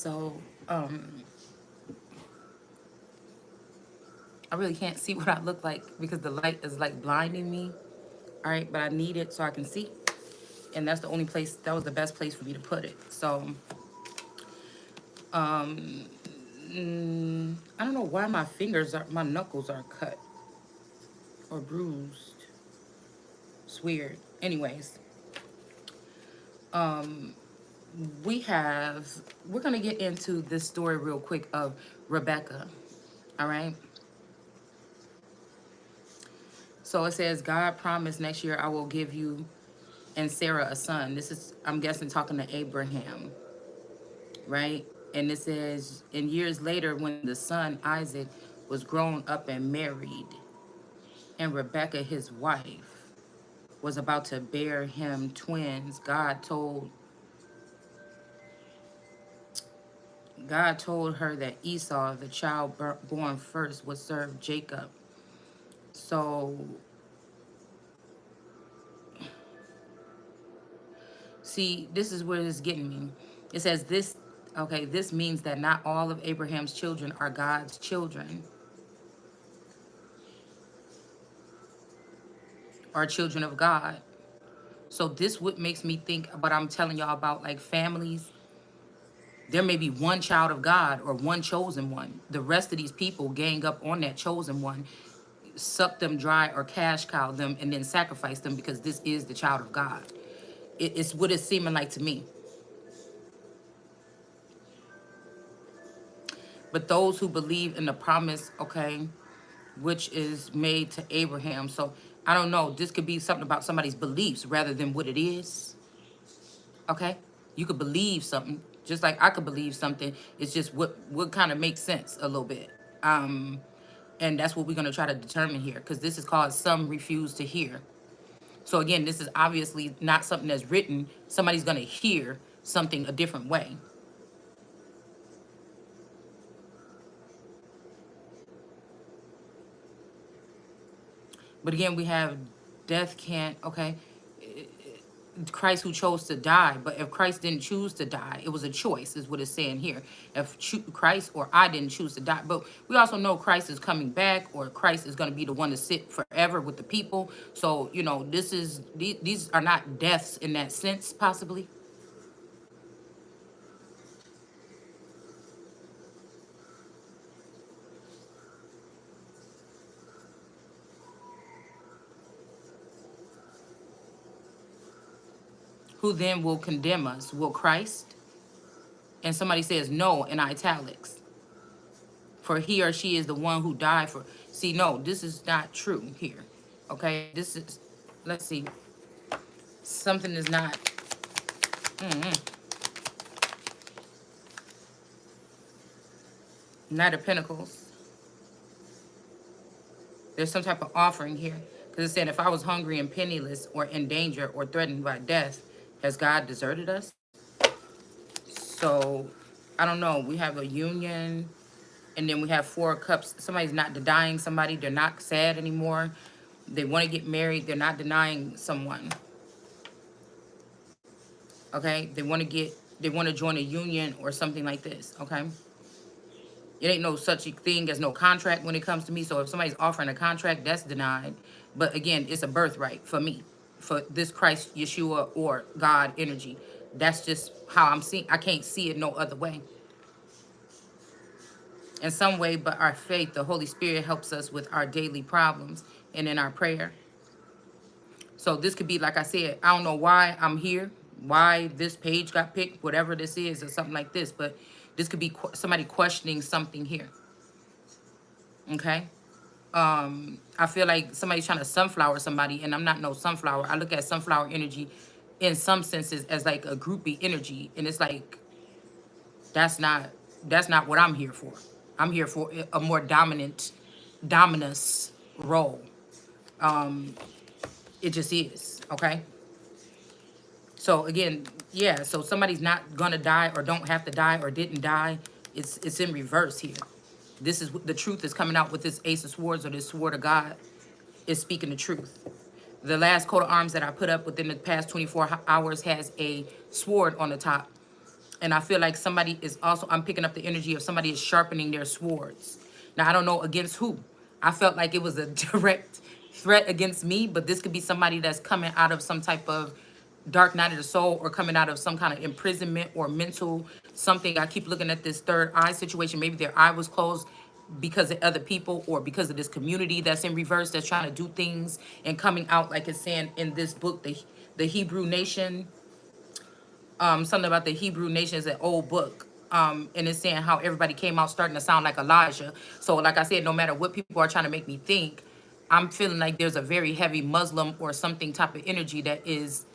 So, I really can't see what I look like because the light is like blinding me. All right, but I need it so I can see. And that's the only place, that was the best place for me to put it. So, I don't know why my knuckles are cut or bruised. It's weird. Anyways, we're going to get into this story real quick of Rebecca. All right. So it says, God promised next year I will give you and Sarah a son. This is, I'm guessing, talking to Abraham, right? And it says, and years later, when the son Isaac was grown up and married, and Rebecca, his wife, was about to bear him twins, God told her that Esau, the child born first, would serve Jacob. So, see, this is where it's getting me. It says this, okay, this means that not all of Abraham's children are God's children, are children of God. So this what makes me think what I'm telling y'all about, like families. There may be one child of God or one chosen one. The rest of these people gang up on that chosen one, suck them dry or cash cow them, and then sacrifice them because this is the child of God. It's what it's seeming like to me. But those who believe in the promise, okay, which is made to Abraham. So I don't know. This could be something about somebody's beliefs rather than what it is. Okay, you could believe something just like I could believe something. It's just what kind of makes sense a little bit. And that's what we're going to try to determine here, because this is called some refuse to hear. So again, this is obviously not something that's written. Somebody's going to hear something a different way. But again, we have death can't, okay, Christ who chose to die. But if Christ didn't choose to die, it was a choice, is what it's saying here. If Christ or I didn't choose to die. But we also know Christ is coming back, or Christ is going to be the one to sit forever with the people. So, you know, these are not deaths in that sense, possibly. Who then will condemn us? Will Christ? And somebody says no in italics. For he or she is the one who died for. See, no, this is not true here. Okay, this is, let's see. Something is not. Knight of Pentacles. There's some type of offering here. Because it said, if I was hungry and penniless or in danger or threatened by death, has God deserted us? So, I don't know. We have a union, and then we have 4 cups. Somebody's not denying somebody. They're not sad anymore. They want to get married. They're not denying someone. Okay? They want to join a union or something like this. Okay? It ain't no such a thing as no contract when it comes to me. So if somebody's offering a contract, that's denied. But again, it's a birthright for me, for this Christ, Yeshua, or God energy. That's just how I'm seeing. I can't see it no other way. In some way, but our faith, the Holy Spirit helps us with our daily problems and in our prayer. So this could be, like I said, I don't know why I'm here, why this page got picked, whatever this is, or something like this. But this could be somebody questioning something here. Okay? I feel like somebody's trying to sunflower somebody, and I'm not no sunflower. I look at sunflower energy in some senses as like a groupie energy, and it's like that's not what I'm here for. I'm here for a more dominance role. It just is, okay? So again, yeah, so somebody's not gonna die or don't have to die or didn't die. It's in reverse here. This is the truth is coming out with this Ace of Swords, or this Sword of God is speaking the truth. The last coat of arms that I put up within the past 24 hours has a sword on the top. And I feel like somebody is also, I'm picking up the energy of somebody is sharpening their swords. Now, I don't know against who. I felt like it was a direct threat against me, but this could be somebody that's coming out of some type of dark night of the soul, or coming out of some kind of imprisonment or mental something. I keep looking at this third eye situation. Maybe their eye was closed because of other people, or because of this community that's in reverse, that's trying to do things and coming out, like it's saying in this book, the Hebrew nation, something about the Hebrew nation is an old book. And it's saying how everybody came out starting to sound like Elijah. So like I said, no matter what people are trying to make me think, I'm feeling like there's a very heavy Muslim or something type of energy that is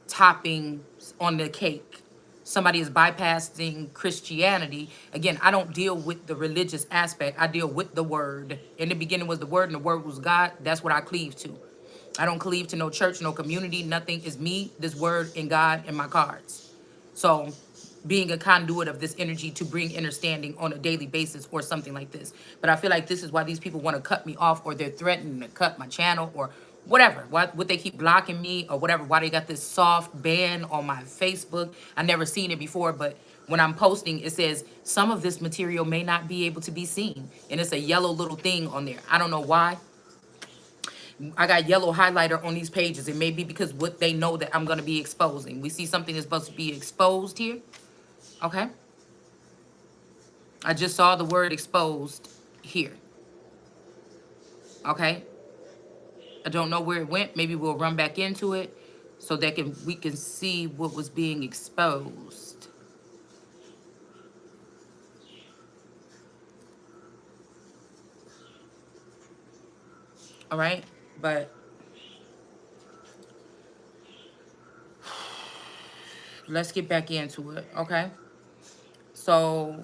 topping on the cake. Somebody is bypassing Christianity. Again, I don't deal with the religious aspect. I deal with the word. In the beginning was the word, and the word was God. That's what I cleave to. I don't cleave to no church, no community, nothing. Is me, this word, and God, and my cards. So being a conduit of this energy to bring understanding on a daily basis, or something like this. But I feel like this is why these people want to cut me off, or they're threatening to cut my channel, or whatever. Why would they keep blocking me, or whatever? Why they got this soft ban on my Facebook? I never seen it before, but when I'm posting, it says some of this material may not be able to be seen. And it's a yellow little thing on there. I don't know why. I got yellow highlighter on these pages. It may be because what they know that I'm going to be exposing. We see something that's supposed to be exposed here. Okay. I just saw the word exposed here. Okay. I don't know where it went. Maybe we'll run back into it so that we can see what was being exposed. All right. But let's get back into it. Okay. So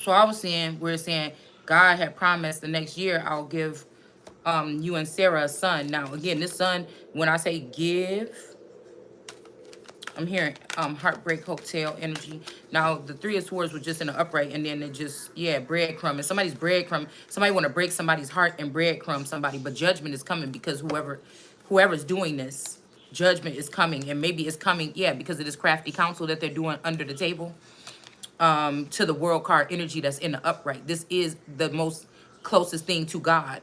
I was saying, we're saying God had promised the next year I'll give you and Sarah a son. Now, again, this son, when I say give, I'm hearing heartbreak hotel energy. Now, the three of swords was just in the upright, and then it just, yeah, breadcrumb. And somebody's breadcrumb. Somebody want to break somebody's heart and breadcrumb somebody, but judgment is coming because whoever's doing this, judgment is coming. And maybe it's coming, yeah, because of this crafty counsel that they're doing under the table. To the world card energy that's in the upright. This is the most closest thing to God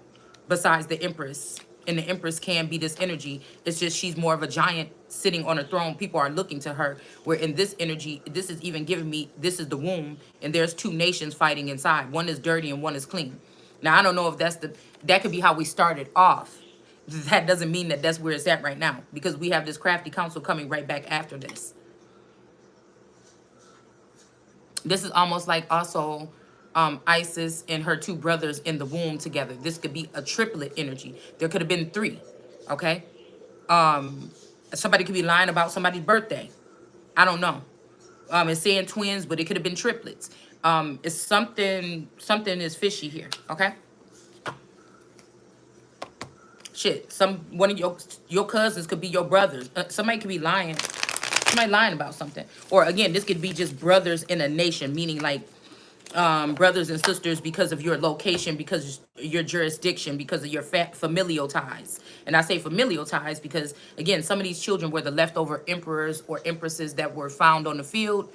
besides the Empress. And the Empress can be this energy. It's just she's more of a giant sitting on a throne. People are looking to her. Where in this energy, this is even giving me, this is the womb. And there's two nations fighting inside. One is dirty and one is clean. Now, I don't know if that could be how we started off. That doesn't mean that that's where it's at right now. Because we have this crafty council coming right back after this. This is almost like also Isis and her two brothers in the womb together. This could be a triplet energy. There could have been three, okay? Somebody could be lying about somebody's birthday. I don't know. It's saying twins, but it could have been triplets. It's something is fishy here, okay? Shit, one of your cousins could be your brothers. Somebody could be lying. Somebody lying about something. Or again, this could be just brothers in a nation, meaning like brothers and sisters because of your location, because of your jurisdiction, because of your familial ties. And I say familial ties because, again, some of these children were the leftover emperors or empresses that were found on the field.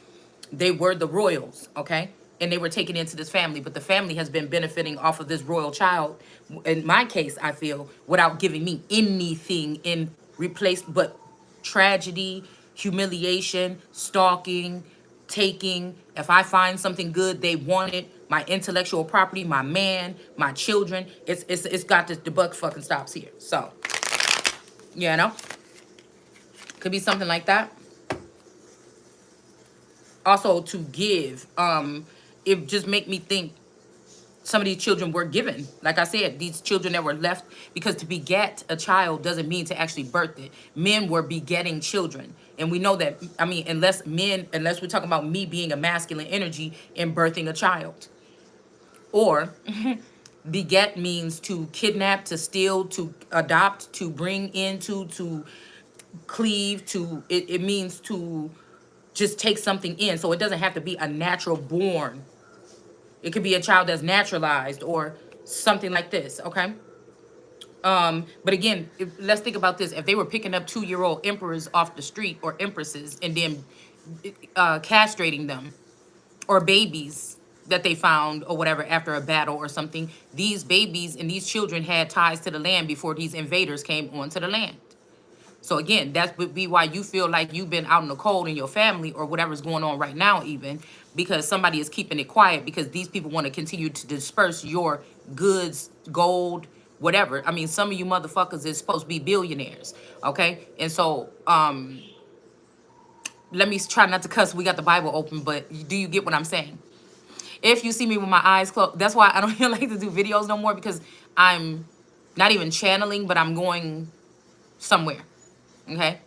They were the royals, okay? And they were taken into this family, but the family has been benefiting off of this royal child, in my case, I feel, without giving me anything in replace but tragedy, humiliation, stalking, taking. If I find something good, they want it. My intellectual property, my man, my children. It's got the buck fucking stops here. So, you know, could be something like that. Also, to give, it just make me think some of these children were given. Like I said, these children that were left, because to beget a child doesn't mean to actually birth it. Men were begetting children. And we know that, I mean, unless we're talking about me being a masculine energy and birthing a child. Or beget means to kidnap, to steal, to adopt, to bring into, to cleave, to, it means to just take something in. So it doesn't have to be a natural born. It could be a child that's naturalized or something like this, okay? But again, let's think about this. If they were picking up 2-year-old emperors off the street or empresses and then castrating them, or babies that they found or whatever after a battle or something, these babies and these children had ties to the land before these invaders came onto the land. So again, that would be why you feel like you've been out in the cold in your family or whatever's going on right now, even because somebody is keeping it quiet because these people want to continue to disperse your goods, gold, whatever. I mean, some of you motherfuckers is supposed to be billionaires, okay? And so, let me try not to cuss. We got the Bible open, but do you get what I'm saying? If you see me with my eyes closed, that's why I don't even like to do videos no more, because I'm not even channeling, but I'm going somewhere, okay?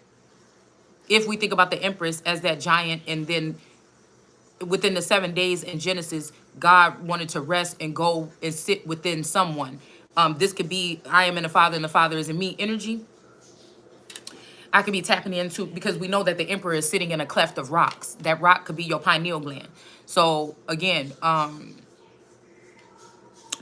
If we think about the Empress as that giant, and then within the 7 days in Genesis, God wanted to rest and go and sit within someone. This could be I am in the Father and the Father is in me energy. I could be tapping into, because we know that the emperor is sitting in a cleft of rocks. That rock could be your pineal gland. So again,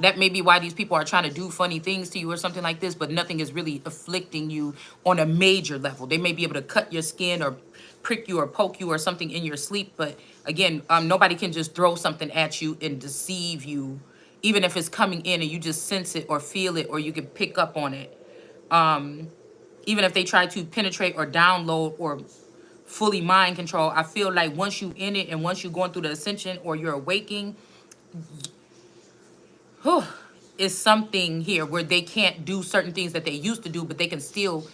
that may be why these people are trying to do funny things to you or something like this, but nothing is really afflicting you on a major level. They may be able to cut your skin or prick you or poke you or something in your sleep. But again, nobody can just throw something at you and deceive you, even if it's coming in and you just sense it or feel it or you can pick up on it. Even if they try to penetrate or download or fully mind control, I feel like once you in it and once you're going through the ascension or you're awaking, whew, is something here where they can't do certain things that they used to do, but they can still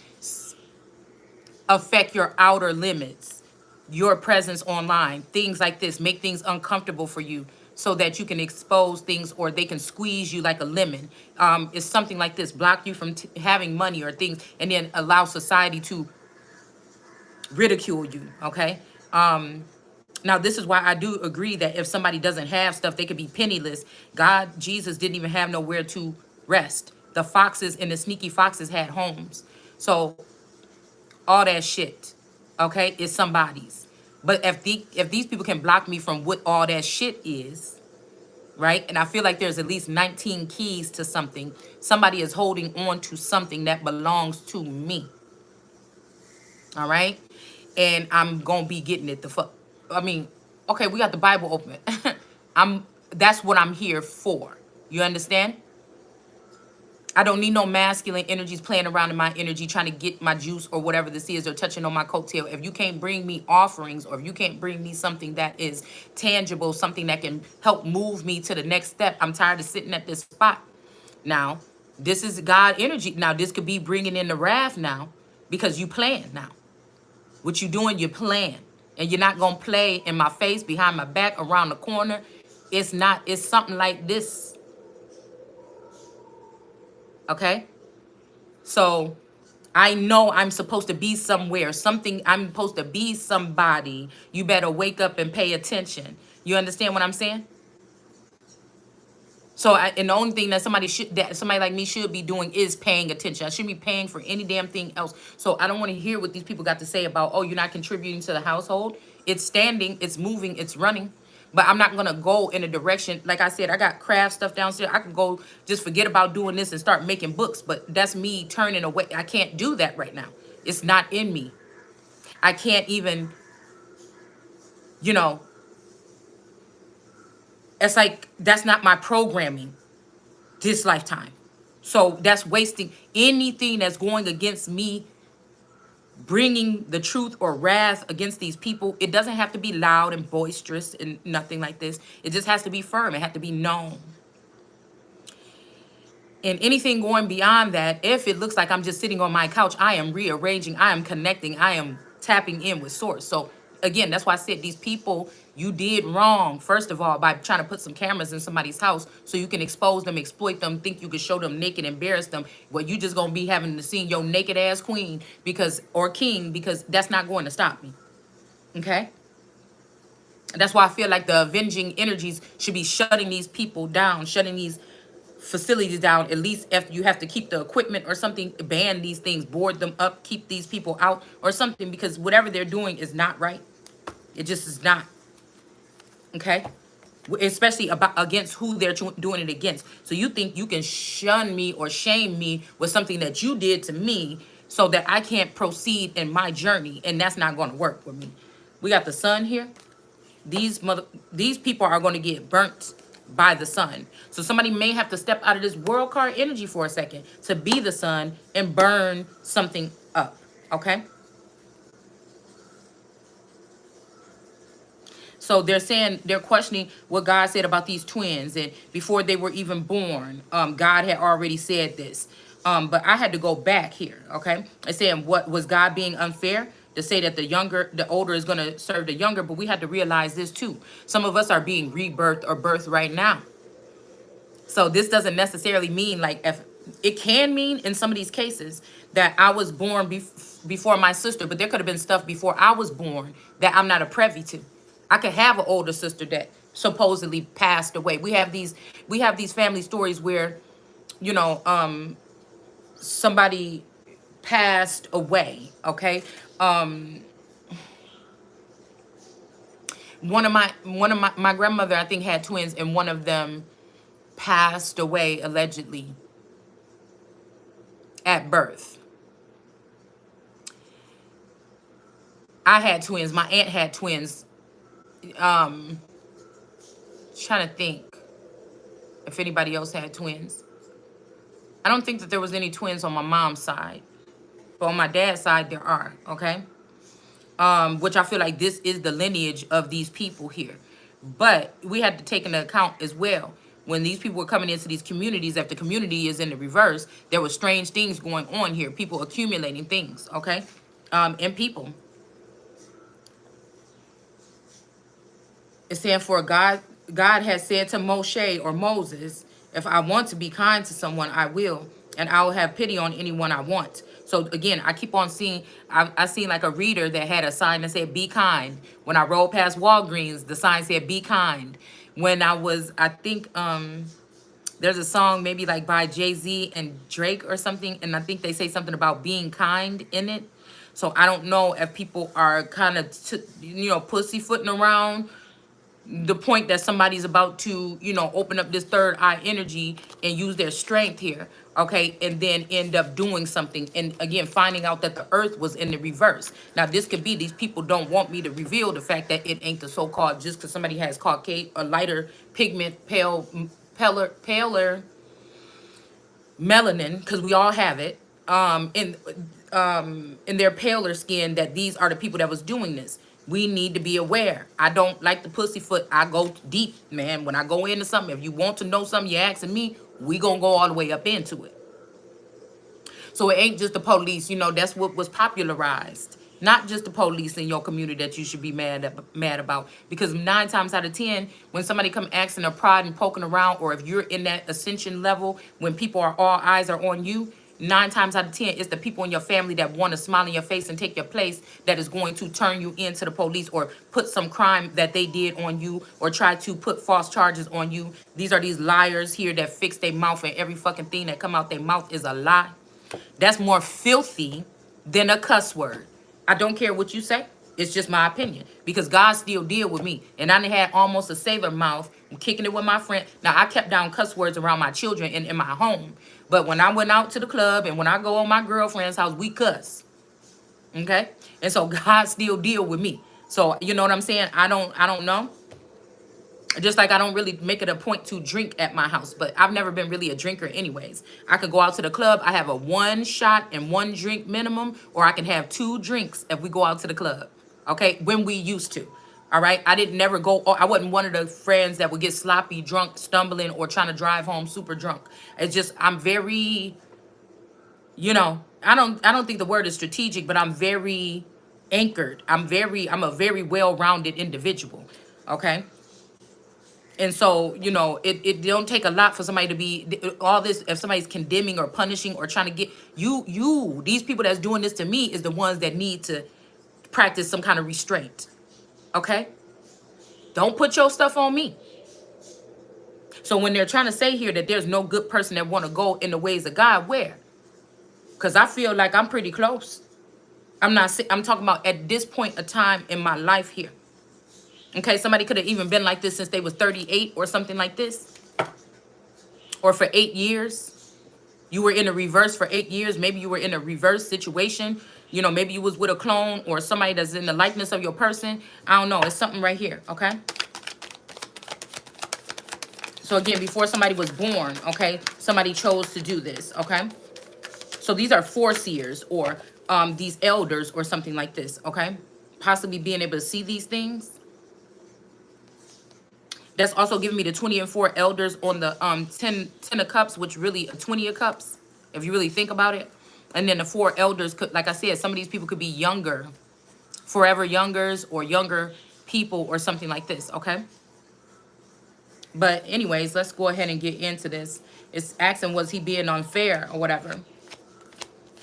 affect your outer limits, your presence online, things like this, make things uncomfortable for you so that you can expose things, or they can squeeze you like a lemon. It's something like this, block you from having money or things, and then allow society to ridicule you, okay? Now, this is why I do agree that if somebody doesn't have stuff, they could be penniless. God, Jesus didn't even have nowhere to rest. The foxes and the sneaky foxes had homes. So all that shit, okay, is somebody's. But if these people can block me from what all that shit is, right? And I feel like there's at least 19 keys to something. Somebody is holding on to something that belongs to me. All right? And I'm gonna be getting it the fuck. I mean, okay, we got the Bible open. That's what I'm here for. You understand? I don't need no masculine energies playing around in my energy, trying to get my juice or whatever this is, or touching on my coattail. If you can't bring me offerings, or if you can't bring me something that is tangible, something that can help move me to the next step, I'm tired of sitting at this spot. Now, this is God energy. Now, this could be bringing in the wrath now, because you plan now. What you doing, you plan. And you're not going to play in my face, behind my back, around the corner. It's not, it's something like this. Okay? So I know I'm supposed to be somewhere, something, I'm supposed to be somebody. You better wake up and pay attention. You understand what I'm saying? So, and the only thing that somebody like me should be doing is paying attention. I shouldn't be paying for any damn thing else. So I don't want to hear what these people got to say about, oh, you're not contributing to the household. It's standing, it's moving, it's running. But I'm not going to go in a direction. Like I said, I got craft stuff downstairs. I can go just forget about doing this and start making books. But that's me turning away. I can't do that right now. It's not in me. I can't even, you know, it's like, that's not my programming this lifetime. So that's wasting anything that's going against me, bringing the truth or wrath against these people. It doesn't have to be loud and boisterous and nothing like this. It just has to be firm. It has to be known. And anything going beyond that, if it looks like I'm just sitting on my couch, I am rearranging, I am connecting, I am tapping in with source. So again, that's why I said these people, you did wrong, first of all, by trying to put some cameras in somebody's house so you can expose them, exploit them, think you can show them naked, embarrass them. Well, you just gonna be having to see your naked ass queen or king, because that's not going to stop me. Okay? That's why I feel like the avenging energies should be shutting these people down, shutting these facilities down. At least if you have to keep the equipment or something, ban these things, board them up, keep these people out or something, because whatever they're doing is not right. It just is not. Okay? especially about against who they're doing it against. So you think you can shun me or shame me with something that you did to me so that I can't proceed in my journey, and that's not going to work with me. We got the sun here. These people are going to get burnt by the sun. So somebody may have to step out of this world card energy for a second to be the sun and burn something up. Okay? So they're saying, they're questioning what God said about these twins, and before they were even born, God had already said this. But I had to go back here, okay? It's saying, what was God being unfair to say that the older is going to serve the younger? But we had to realize this too. Some of us are being rebirthed or birthed right now. So this doesn't necessarily mean, like, if it can mean in some of these cases that I was born before my sister, but there could have been stuff before I was born that I'm not a privy to. I could have an older sister that supposedly passed away. We have these family stories where, you know, somebody passed away. Okay, one of my grandmother, I think, had twins, and one of them passed away allegedly at birth. I had twins. My aunt had twins. Trying to think if anybody else had twins. I don't think that there was any twins on my mom's side, but on my dad's side there are. Okay, which I feel like this is the lineage of these people here. But we had to take into account as well, when these people were coming into these communities, if the community is in the reverse, there were strange things going on here. People accumulating things. Okay, and people. It's saying, for God has said to Moshe or Moses, if I want to be kind to someone, I will, and I will have pity on anyone I want. So again, I keep on seeing, I seen like a reader that had a sign that said, be kind. When I rode past Walgreens, the sign said, be kind. When I think, there's a song maybe like by Jay-Z and Drake or something, and I think they say something about being kind in it. So I don't know if people are kind of, pussyfooting around the point that somebody's about to, open up this third eye energy and use their strength here, okay, and then end up doing something, and again finding out that the earth was in the reverse. Now this could be, these people don't want me to reveal the fact that it ain't the so-called, just because somebody has Caucasian or lighter pigment, paler melanin, because we all have it, in their paler skin, that these are the people that was doing this. We need to be aware. I don't like the pussyfoot. I go deep, man. When I go into something, if you want to know something, you're asking me, we gonna go all the way up into it. So it ain't just the police, that's what was popularized. Not just the police in your community that you should be mad about. Because 9 times out of 10, when somebody come asking or prod and poking around, or if you're in that ascension level, when people are, all eyes are on you, 9 times out of 10, it's the people in your family that want to smile in your face and take your place that is going to turn you into the police, or put some crime that they did on you, or try to put false charges on you. These are these liars here that fix their mouth, and every fucking thing that come out their mouth is a lie. That's more filthy than a cuss word. I don't care what you say. It's just my opinion. Because God still deal with me. And I done had almost a sailor mouth. I'm kicking it with my friend. Now, I kept down cuss words around my children and in my home. But when I went out to the club and when I go on my girlfriend's house, we cuss. Okay? And so God still deal with me. So, you know what I'm saying? I don't know. Just like I don't really make it a point to drink at my house, but I've never been really a drinker anyways. I could go out to the club. I have a 1 shot and 1 drink minimum, or I can have 2 drinks if we go out to the club. Okay, when we used to. All right, I didn't never go. I wasn't one of the friends that would get sloppy drunk, stumbling, or trying to drive home super drunk. It's just, I'm very, I don't think the word is strategic, but I'm very anchored. I'm a very well-rounded individual. Okay. And so, it don't take a lot for somebody to be all this. If somebody's condemning or punishing or trying to get these people that's doing this to me is the ones that need to practice some kind of restraint. Okay? Don't put your stuff on me. So when they're trying to say here that there's no good person that want to go in the ways of God, where? Because I feel like I'm pretty close. I'm talking about at this point of time in my life here. Okay, somebody could have even been like this since they was 38 or something like this, or for 8 years. You were in a reverse for 8 years. Maybe you were in a reverse situation. You know, maybe you was with a clone or somebody that's in the likeness of your person. I don't know. It's something right here, okay? So again, before somebody was born, okay, somebody chose to do this, okay? So these are foreseers or these elders or something like this, okay? Possibly being able to see these things. That's also giving me the 20 and 4 elders on the 10 of cups, which really a 20 of cups, if you really think about it. And then the 4 elders could, like I said, some of these people could be younger, forever youngers or younger people or something like this, okay? But anyways, let's go ahead and get into this. It's asking, was he being unfair or whatever?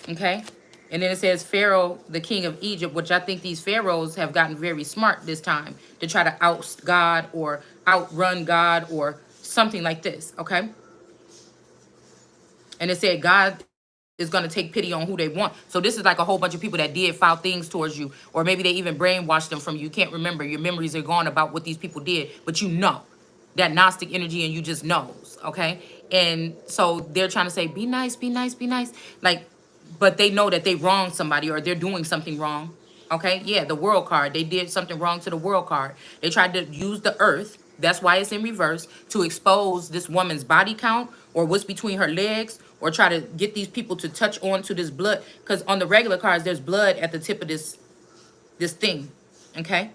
Okay. And then it says Pharaoh, the king of Egypt, which I think these pharaohs have gotten very smart this time to try to oust God or outrun God or something like this. Okay. And it said God is going to take pity on who they want. So this is like a whole bunch of people that did foul things towards you, or maybe they even brainwashed them from you. You can't remember. Your memories are gone about what these people did, but you know that Gnostic energy and you just knows. Okay. And so they're trying to say, be nice, be nice, be nice. Like, but they know that they wronged somebody or they're doing something wrong. Okay, yeah, the world card. They did something wrong to the world card. They tried to use the earth. That's why it's in reverse, to expose this woman's body count or what's between her legs, or try to get these people to touch on to this blood. Because on the regular cards, there's blood at the tip of this thing. Okay,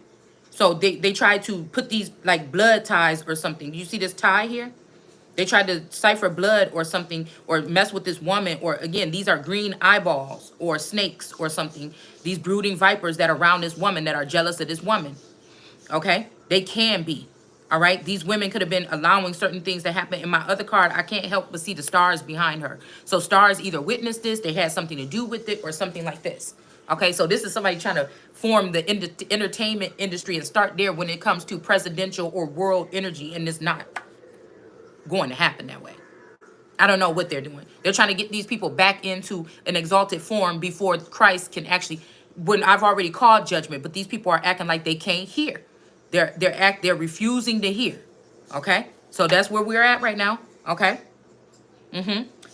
so they tried to put these like blood ties or something. Do you see this tie here? They tried to cipher blood or something, or mess with this woman, or again, these are green eyeballs or snakes or something. These brooding vipers that are around this woman that are jealous of this woman. Okay? They can be. All right? These women could have been allowing certain things to happen. In my other card, I can't help but see the stars behind her. So stars either witnessed this, they had something to do with it, or something like this. Okay? So this is somebody trying to form the entertainment industry and start there when it comes to presidential or world energy, and it's not going to happen that way. I don't know what they're doing. They're trying to get these people back into an exalted form before Christ can actually, when I've already called judgment, but these people are acting like they can't hear. They're refusing to hear. Okay? So that's where we're at right now. Okay?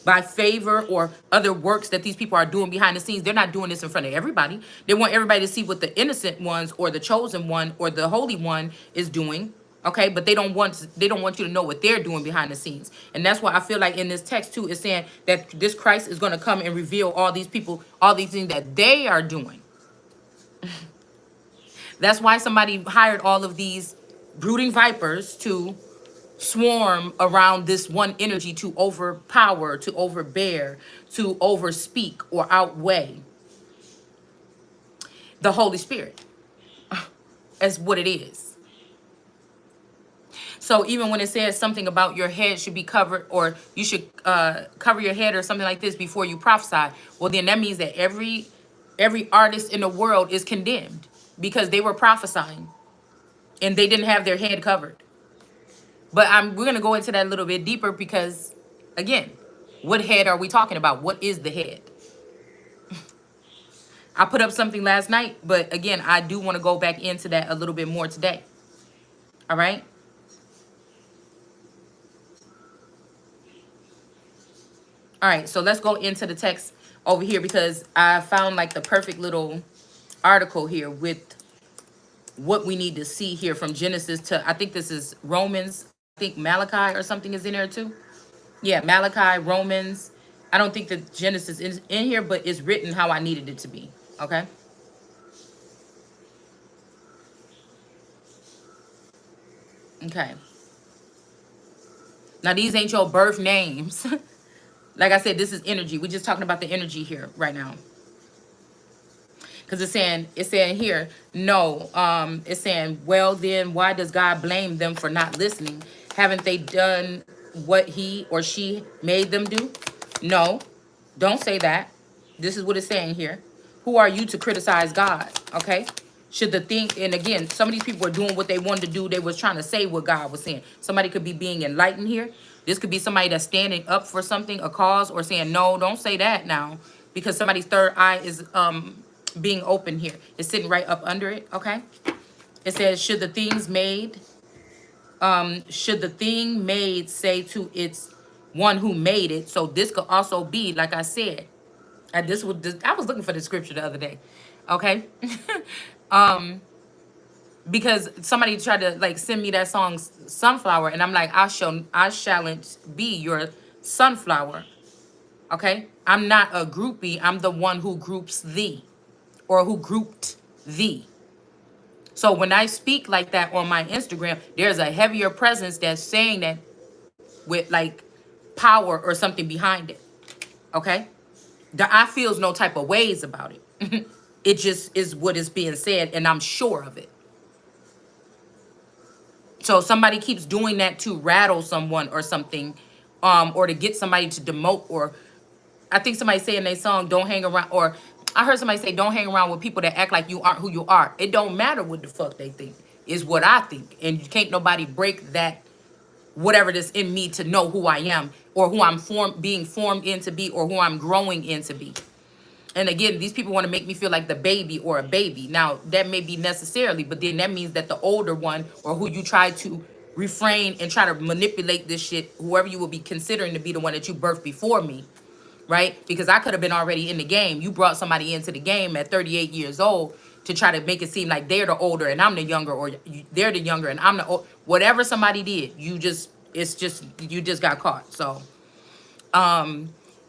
By favor or other works that these people are doing behind the scenes. They're not doing this in front of everybody. They want everybody to see what the innocent ones or the chosen one or the holy one is doing. Okay, but they don't want you to know what they're doing behind the scenes. And that's why I feel like in this text too, it's saying that this Christ is going to come and reveal all these people, all these things that they are doing. That's why somebody hired all of these brooding vipers to swarm around this one energy, to overpower, to overbear, to overspeak or outweigh the Holy Spirit as what it is. So even when it says something about your head should be covered, or you should cover your head or something like this before you prophesy, well, then that means that every artist in the world is condemned because they were prophesying and they didn't have their head covered. But we're going to go into that a little bit deeper because, again, what head are we talking about? What is the head? I put up something last night, but again, I do want to go back into that a little bit more today. All right? All right, so let's go into the text over here because I found like the perfect little article here with what we need to see here from Genesis to, I think this is Romans. I think Malachi or something is in there too. Yeah, Malachi, Romans. I don't think that Genesis is in here, but it's written how I needed it to be. Okay. Okay. Now, these ain't your birth names. Like I said, this is energy. We're just talking about the energy here right now. Because it's saying here, no, it's saying, well, then why does God blame them for not listening? Haven't they done what he or she made them do? No, don't say that. This is what it's saying here. Who are you to criticize God? Okay. Should the thing, and again, some of these people are doing what they wanted to do. They was trying to say what God was saying. Somebody could be being enlightened here. This could be somebody that's standing up for something, a cause, or saying, no, don't say that now. Because somebody's third eye is being open here. It's sitting right up under it, okay? It says, should the thing made say to its one who made it. So this could also be, like I said, I was looking for the scripture the other day. Okay. Because somebody tried to like send me that song Sunflower, and I'm like, I shalln't be your sunflower. Okay. I'm not a groupie. I'm the one who groups thee, or who grouped thee. So when I speak like that on my Instagram, there's a heavier presence that's saying that with like power or something behind it. Okay. I feels no type of ways about it. It just is what is being said, and I'm sure of it. So if somebody keeps doing that to rattle someone or something, or to get somebody to demote, or I think somebody say in their song, don't hang around, or I heard somebody say, don't hang around with people that act like you aren't who you are. It don't matter what the fuck they think, is what I think. And you can't nobody break that, whatever that's in me, to know who I am, or who I'm being formed into be, or who I'm growing into be. And again, these people want to make me feel like the baby or a baby. Now, that may be necessarily, but then that means that the older one, or who you try to refrain and try to manipulate this shit, whoever you will be considering to be the one that you birthed before me, right? Because I could have been already in the game. You brought somebody into the game at 38 years old to try to make it seem like they're the older and I'm the younger, or they're the younger and I'm the old. Whatever somebody did, you just got caught.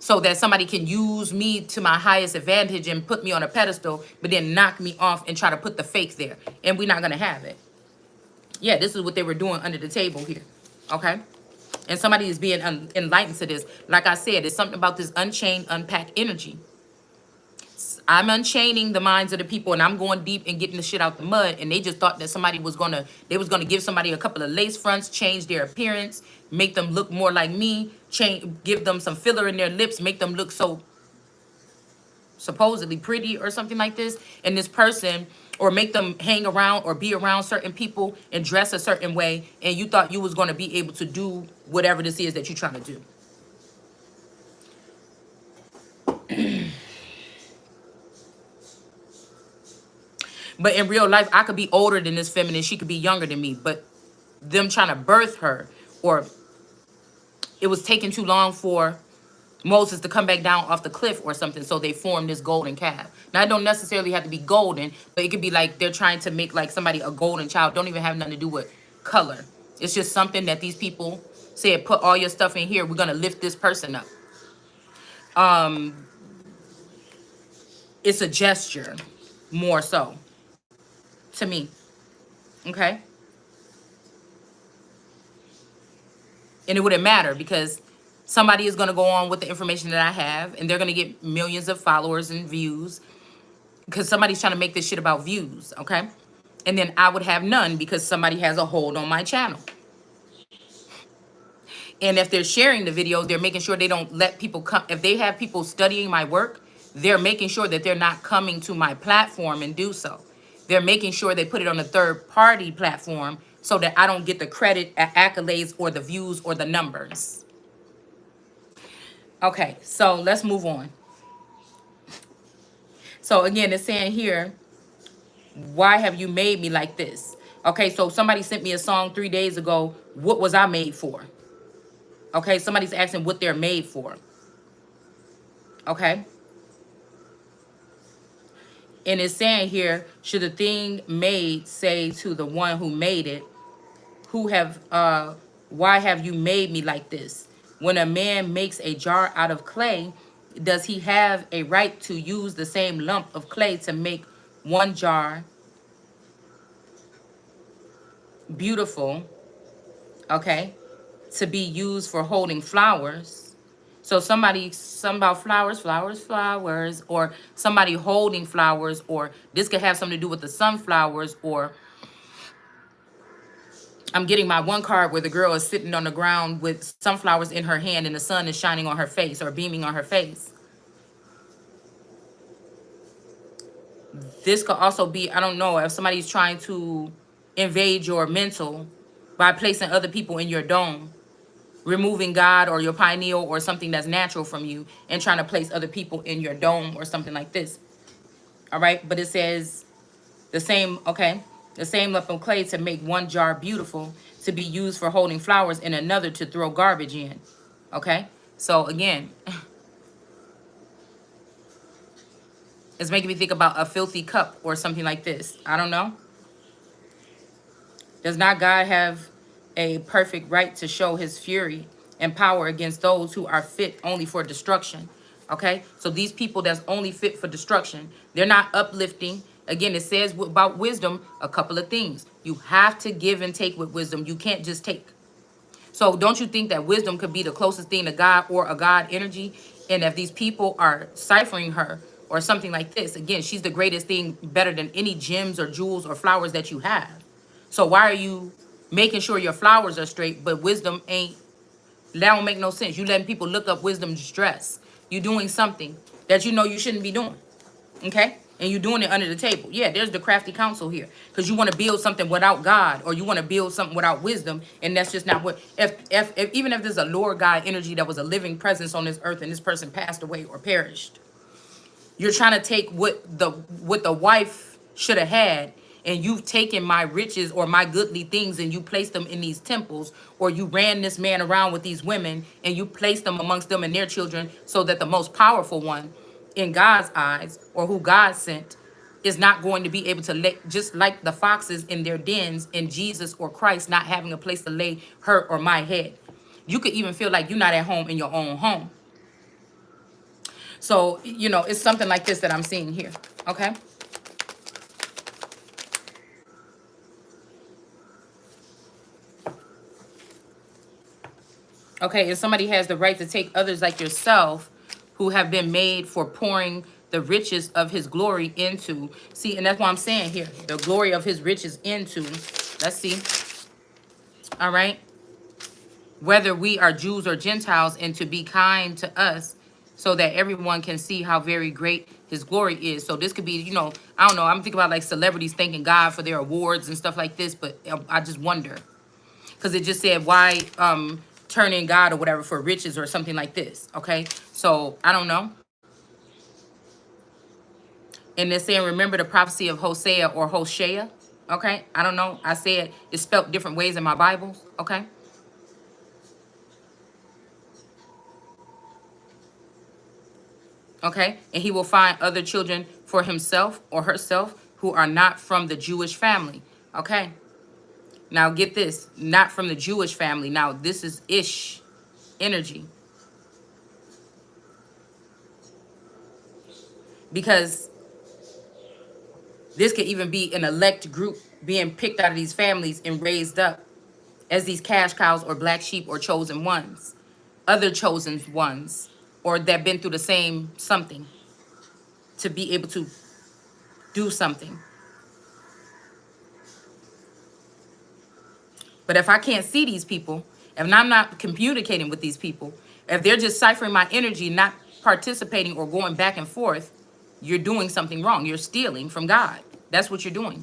So that somebody can use me to my highest advantage and put me on a pedestal, but then knock me off and try to put the fake there. And we're not going to have it. Yeah, this is what they were doing under the table here. Okay? And somebody is being enlightened to this. Like I said, it's something about this unchained, unpacked energy. I'm unchaining the minds of the people, and I'm going deep and getting the shit out the mud. And they just thought that they was gonna give somebody a couple of lace fronts, change their appearance, make them look more like me, give them some filler in their lips, make them look so supposedly pretty or something like this. And this person, or make them hang around or be around certain people and dress a certain way. And you thought you was gonna be able to do whatever this is that you're trying to do. But in real life, I could be older than this feminine. She could be younger than me. But them trying to birth her, or it was taking too long for Moses to come back down off the cliff or something, so they formed this golden calf. Now, it don't necessarily have to be golden, but it could be like they're trying to make like somebody a golden child. Don't even have nothing to do with color. It's just something that these people said, put all your stuff in here. We're going to lift this person up. It's a gesture, more so, to me. Okay? And it wouldn't matter, because somebody is going to go on with the information that I have, and they're going to get millions of followers and views, because somebody's trying to make this shit about views, okay? And then I would have none because somebody has a hold on my channel. And if they're sharing the video, they're making sure they don't let people come. If they have people studying my work, they're making sure that they're not coming to my platform and do so. They're making sure they put it on a third-party platform so that I don't get the credit, accolades, or the views, or the numbers. Okay, so let's move on. So again, it's saying here, why have you made me like this? Okay, so somebody sent me a song 3 days ago. What was I made for? Okay, somebody's asking what they're made for. Okay. And it's saying here, should the thing made say to the one who made it, why have you made me like this? When a man makes a jar out of clay, does he have a right to use the same lump of clay to make one jar beautiful, okay, to be used for holding flowers? So something about flowers, or somebody holding flowers, or this could have something to do with the sunflowers, or I'm getting my one card where the girl is sitting on the ground with sunflowers in her hand and the sun is shining on her face or beaming on her face. This could also be, I don't know, if somebody's trying to invade your mental by placing other people in your dome, removing God or your pineal or something that's natural from you, and trying to place other people in your dome or something like this. All right, but it says the same, okay? The same lump of clay to make one jar beautiful, to be used for holding flowers, and another to throw garbage in. Okay? So again, it's making me think about a filthy cup or something like this. I don't know. Does not God have a perfect right to show his fury and power against those who are fit only for destruction? Okay, so these people that's only fit for destruction, they're not uplifting. Again, it says about wisdom a couple of things. You have to give and take with wisdom. You can't just take. So don't you think that wisdom could be the closest thing to God or a God energy? And if these people are ciphering her or something like this, again, she's the greatest thing, better than any gems or jewels or flowers that you have. So why are you making sure your flowers are straight, but wisdom ain't? That don't make no sense. You letting people look up wisdom's dress. You doing something that you know you shouldn't be doing. Okay? And you're doing it under the table. Yeah, there's the crafty counsel here. Because you want to build something without God, or you want to build something without wisdom, and that's just not what. If even if there's a Lord God energy that was a living presence on this earth and this person passed away or perished, you're trying to take what the wife should have had, and you've taken my riches or my goodly things and you placed them in these temples, or you ran this man around with these women and you placed them amongst them and their children, so that the most powerful one in God's eyes, or who God sent, is not going to be able to lay, just like the foxes in their dens, in Jesus or Christ not having a place to lay her or my head. You could even feel like you're not at home in your own home. So, it's something like this that I'm seeing here. Okay. Okay. And somebody has the right to take others like yourself who have been made for pouring the riches of his glory into. See, and that's why I'm saying here, the glory of his riches into. Let's see. All right. Whether we are Jews or Gentiles, and to be kind to us, so that everyone can see how very great his glory is. So this could be, I don't know. I'm thinking about like celebrities thanking God for their awards and stuff like this, but I just wonder, because it just said, why turn in God or whatever for riches or something like this. Okay, so I don't know. And they're saying, remember the prophecy of Hosea or Hoshea. Okay, I don't know. I said it's spelled different ways in my Bibles. Okay. Okay, and he will find other children for himself or herself who are not from the Jewish family. Okay, now get this, not from the Jewish family. Now this is Ish energy, because this could even be an elect group being picked out of these families and raised up as these cash cows or black sheep or chosen ones, other chosen ones, or that been through the same something to be able to do something. But if I can't see these people, if I'm not communicating with these people, if they're just ciphering my energy, not participating or going back and forth, you're doing something wrong. You're stealing from God. That's what you're doing.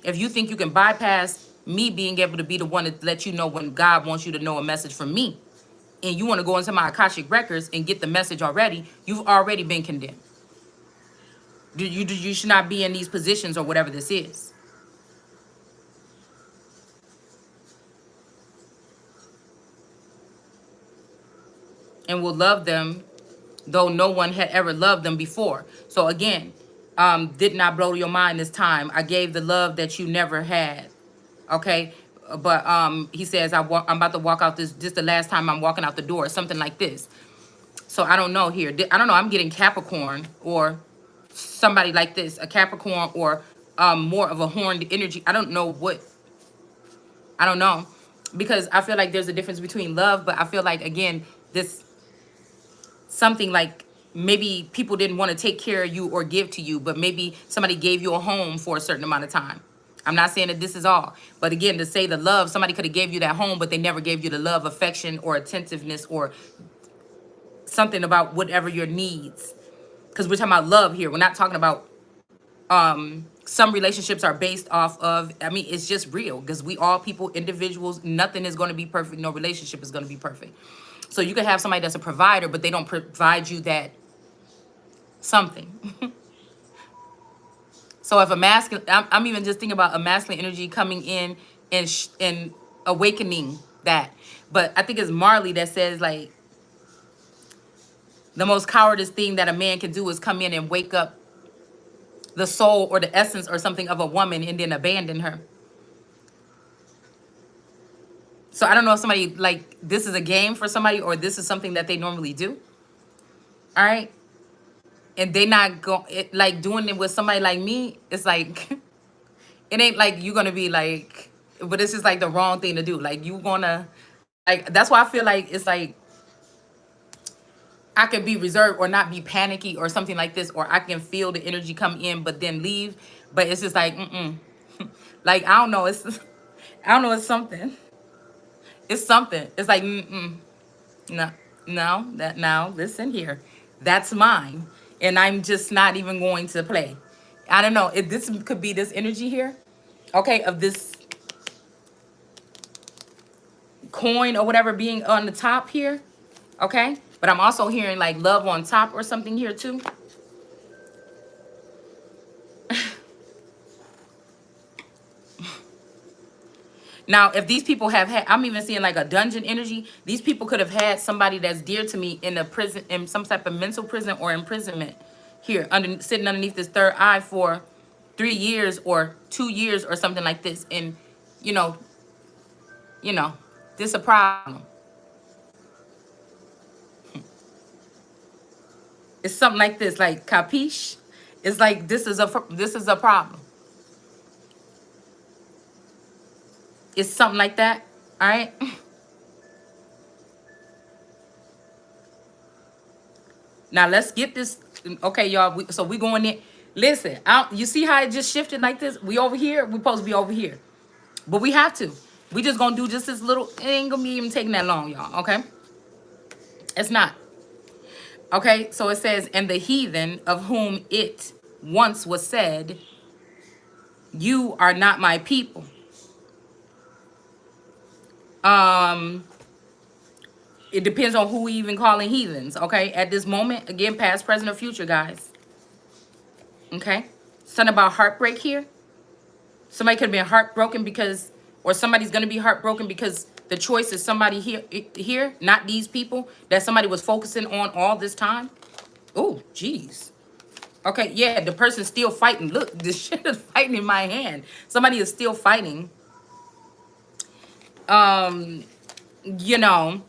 If you think you can bypass me being able to be the one to let you know when God wants you to know a message from me, and you want to go into my Akashic records and get the message already, you've already been condemned. You should not be in these positions or whatever this is. And will love them though no one had ever loved them before. So again, did not blow your mind this time. I gave the love that you never had. Okay, but he says I'm about to walk out this the last time I'm walking out the door, something like this. So I don't know here. I don't know. I'm getting Capricorn or somebody like this, a Capricorn, or more of a horned energy. I don't know what. I don't know, because I feel like there's a difference between love, but I feel like again this something like maybe people didn't want to take care of you or give to you, but maybe somebody gave you a home for a certain amount of time. I'm not saying that this is all, but again, to say the love, somebody could have gave you that home, but they never gave you the love, affection, or attentiveness, or something about whatever your needs. Because we're talking about love here. We're not talking about some relationships are based off of, I mean, it's just real, because we all people, individuals, nothing is going to be perfect. No relationship is going to be perfect. So you could have somebody that's a provider, but they don't provide you that something. So if a masculine, I'm even just thinking about a masculine energy coming in and awakening that. But I think it's Marley that says like the most cowardice thing that a man can do is come in and wake up the soul or the essence or something of a woman and then abandon her. So I don't know if somebody like this is a game for somebody or this is something that they normally do. All right. And they not go it, like doing it with somebody like me. It's like it ain't like you're gonna be like, but it's just like the wrong thing to do. Like you gonna like that's why I feel like it's like I could be reserved or not be panicky or something like this, or I can feel the energy come in but then leave. But it's just like like I don't know. It's I don't know. It's something. It's something. It's like no, no, that now listen here. That's mine. And I'm just not even going to play. I don't know. If this could be this energy here, okay, of this coin or whatever being on the top here, okay? But I'm also hearing like love on top or something here too. Now, if these people have had, I'm even seeing like a dungeon energy. These people could have had somebody that's dear to me in a prison, in some type of mental prison or imprisonment here, sitting underneath this third eye for 3 years or 2 years or something like this. And, you know, you know, this a problem. It's something like this, like capiche. It's like this is a problem. It's something like that. All right. Now let's get this. Okay, y'all. So we going in. Listen, you see how it just shifted like this? We over here. We supposed to be over here, but we have to. We just gonna do just this little. It ain't gonna be even taking that long, y'all. Okay, it's not. Okay, so it says, and the heathen of whom it once was said, "You are not my people." Um, it depends on who we even calling heathens. Okay, at this moment, again, past, present, or future, guys. Okay, something about heartbreak here. Somebody could have been heartbroken because, or somebody's gonna be heartbroken because the choice is somebody here, not these people that somebody was focusing on all this time. Oh, geez. Okay, yeah, the person's still fighting. Look, this shit is fighting in my hand. Somebody is still fighting. Um, you know,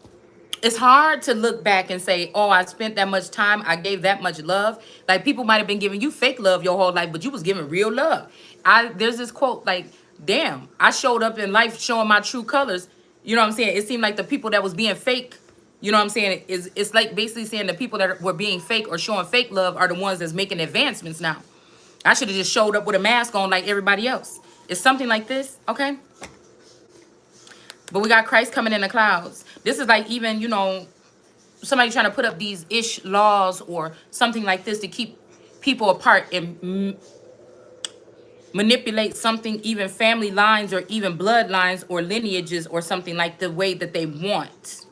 it's hard to look back and say, oh, I spent that much time, I gave that much love. Like people might have been giving you fake love your whole life, but you was giving real love. There's this quote like, damn, I showed up in life showing my true colors. You know what I'm saying? It seemed like the people that was being fake, you know what I'm saying, it's like basically saying the people that were being fake or showing fake love are the ones that's making advancements now. I should have just showed up with a mask on like everybody else. It's something like this, okay? But we got Christ coming in the clouds. This is like even, you know, somebody trying to put up these ish laws or something like this to keep people apart and manipulate something, even family lines or even bloodlines or lineages or something like the way that they want.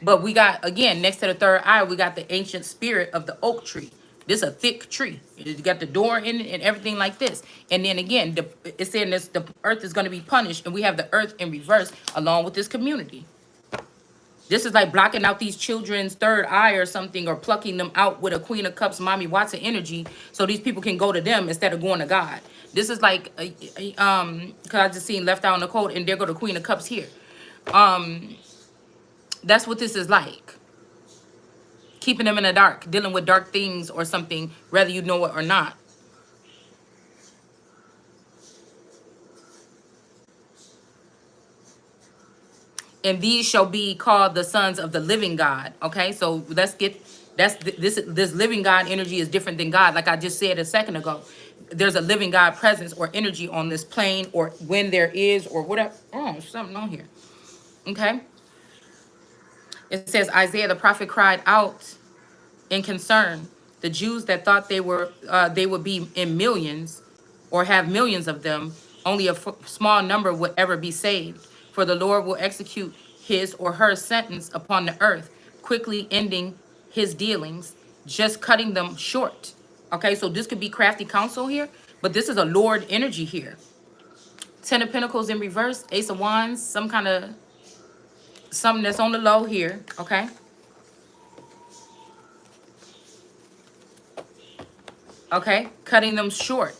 But we got, again, next to the third eye, we got the ancient spirit of the oak tree. This is a thick tree. You got the door in it and everything like this. And then again, it's saying this, the earth is going to be punished, and we have the earth in reverse along with this community. This is like blocking out these children's third eye or something, or plucking them out with a Queen of Cups, Mommy Watson energy, so these people can go to them instead of going to God. This is like, because I just seen left out in the code, and there go the Queen of Cups here. That's what this is like. Keeping them in the dark, dealing with dark things or something, whether you know it or not. And these shall be called the sons of the living God. Okay, so let's get this living God energy is different than God. Like I just said a second ago, there's a living God presence or energy on this plane, or when there is, or whatever. Oh, something on here. Okay, it says Isaiah the prophet cried out in concern. The Jews that thought they would be in millions or have millions of them, only a small number would ever be saved. For the Lord will execute his or her sentence upon the earth, quickly ending his dealings, just cutting them short. Okay, so this could be crafty counsel here. But this is a Lord energy here. Ten of Pentacles in reverse, Ace of Wands, some kind of something that's on the low here, okay? Okay, cutting them short.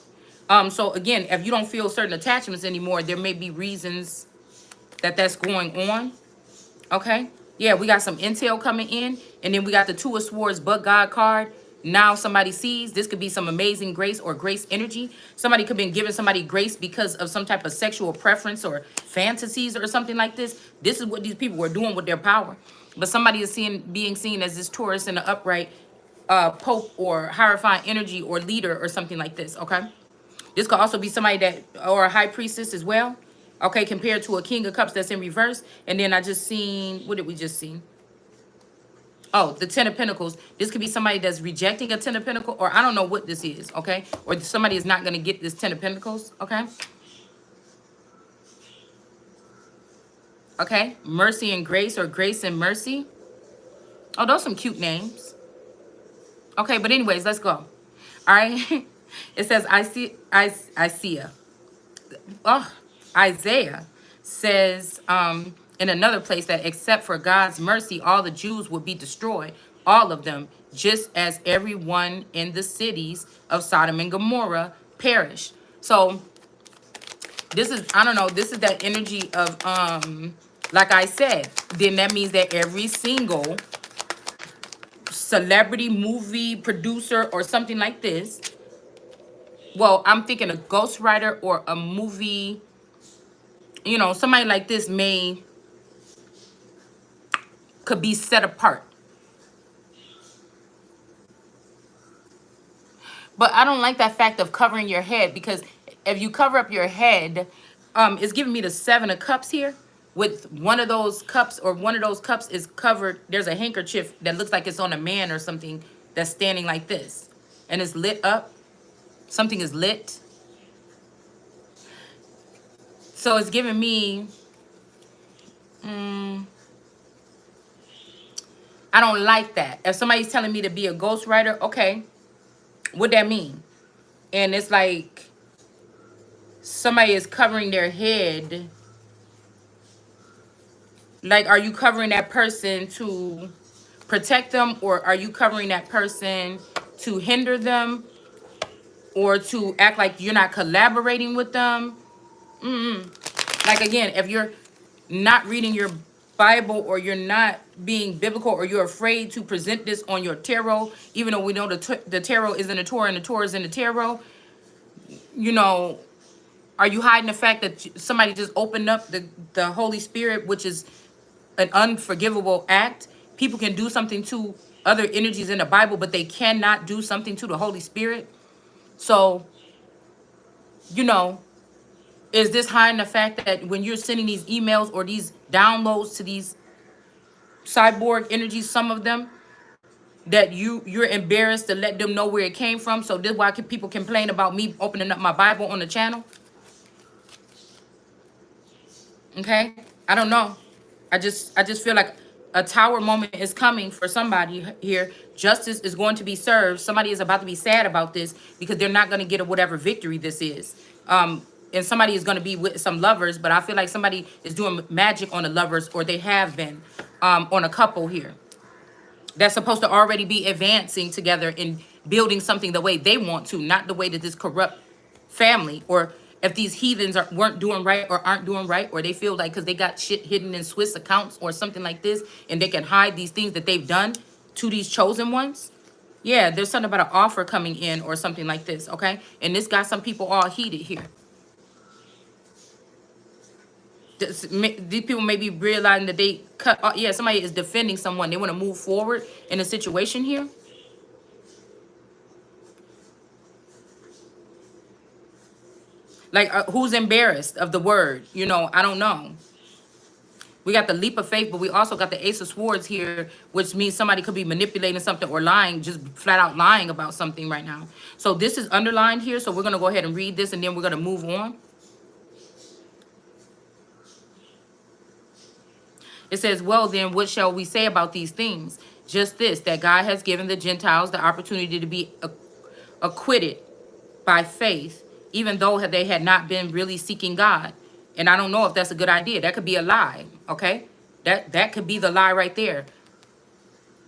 So again, if you don't feel certain attachments anymore, there may be reasons that that's going on. Okay, yeah, we got some intel coming in, and then we got the Two of Swords, but God card. Now somebody sees. This could be some amazing grace or grace energy. Somebody could be giving somebody grace because of some type of sexual preference or fantasies or something like this. This is what these people were doing with their power. But somebody is being seen as this Taurus in the upright Pope or Hierophant energy or leader or something like this, okay? This could also be somebody that, or a high priestess as well, okay, compared to a King of Cups that's in reverse. And then I just seen, what did we just see? Oh, the Ten of Pentacles. This could be somebody that's rejecting a Ten of Pentacles, or I don't know what this is, okay? Or somebody is not going to get this Ten of Pentacles, okay? Okay, Mercy and Grace, or Grace and Mercy. Oh, those are some cute names. Okay, but anyways, let's go. All right. It says, Isaiah says in another place that except for God's mercy, all the Jews would be destroyed, all of them, just as everyone in the cities of Sodom and Gomorrah perished. So this is, I don't know, this is that energy of, like I said, then that means that every single celebrity movie producer or something like this, well, I'm thinking a ghostwriter or a movie, you know, somebody like this could be set apart. But I don't like that fact of covering your head, because if you cover up your head, it's giving me the Seven of Cups here, with one of those cups, or one of those cups is covered. There's a handkerchief that looks like it's on a man or something that's standing like this, and it's lit up. Something is lit. So it's giving me, I don't like that. If somebody's telling me to be a ghostwriter, okay, what that mean? And it's like somebody is covering their head. Like, are you covering that person to protect them, or are you covering that person to hinder them, or to act like you're not collaborating with them? Like, again, if you're not reading your Bible, or you're not being biblical, or you're afraid to present this on your tarot, even though we know the tarot is in the Torah and the Torah is in the tarot, you know, are you hiding the fact that somebody just opened up the Holy Spirit, which is an unforgivable act? People can do something to other energies in the Bible, but they cannot do something to the Holy Spirit. So, you know, is this hiding the fact that when you're sending these emails or these downloads to these cyborg energies, some of them, that you're embarrassed to let them know where it came from? So this is why people complain about me opening up my Bible on the channel. Okay, I don't know. I just feel like a tower moment is coming for somebody here. Justice is going to be served. Somebody is about to be sad about this, because they're not going to get a whatever victory this is. And somebody is going to be with some lovers, but I feel like somebody is doing magic on the lovers, or they have been on a couple here that's supposed to already be advancing together and building something the way they want to, not the way that this corrupt family, or if these heathens weren't doing right or aren't doing right, or they feel like because they got shit hidden in Swiss accounts or something like this, and they can hide these things that they've done to these chosen ones. Yeah, there's something about an offer coming in or something like this, okay? And this got some people all heated here. These people may be realizing that they cut, yeah, somebody is defending someone. They want to move forward in a situation here. Like, who's embarrassed of the word? You know, I don't know. We got the leap of faith, but we also got the Ace of Swords here, which means somebody could be manipulating something or lying, just flat out lying about something right now. So this is underlined here, so we're going to go ahead and read this, and then we're going to move on. It says, well, then, what shall we say about these things? Just this, that God has given the Gentiles the opportunity to be acquitted by faith, even though they had not been really seeking God. And I don't know if that's a good idea. That could be a lie, okay? That could be the lie right there.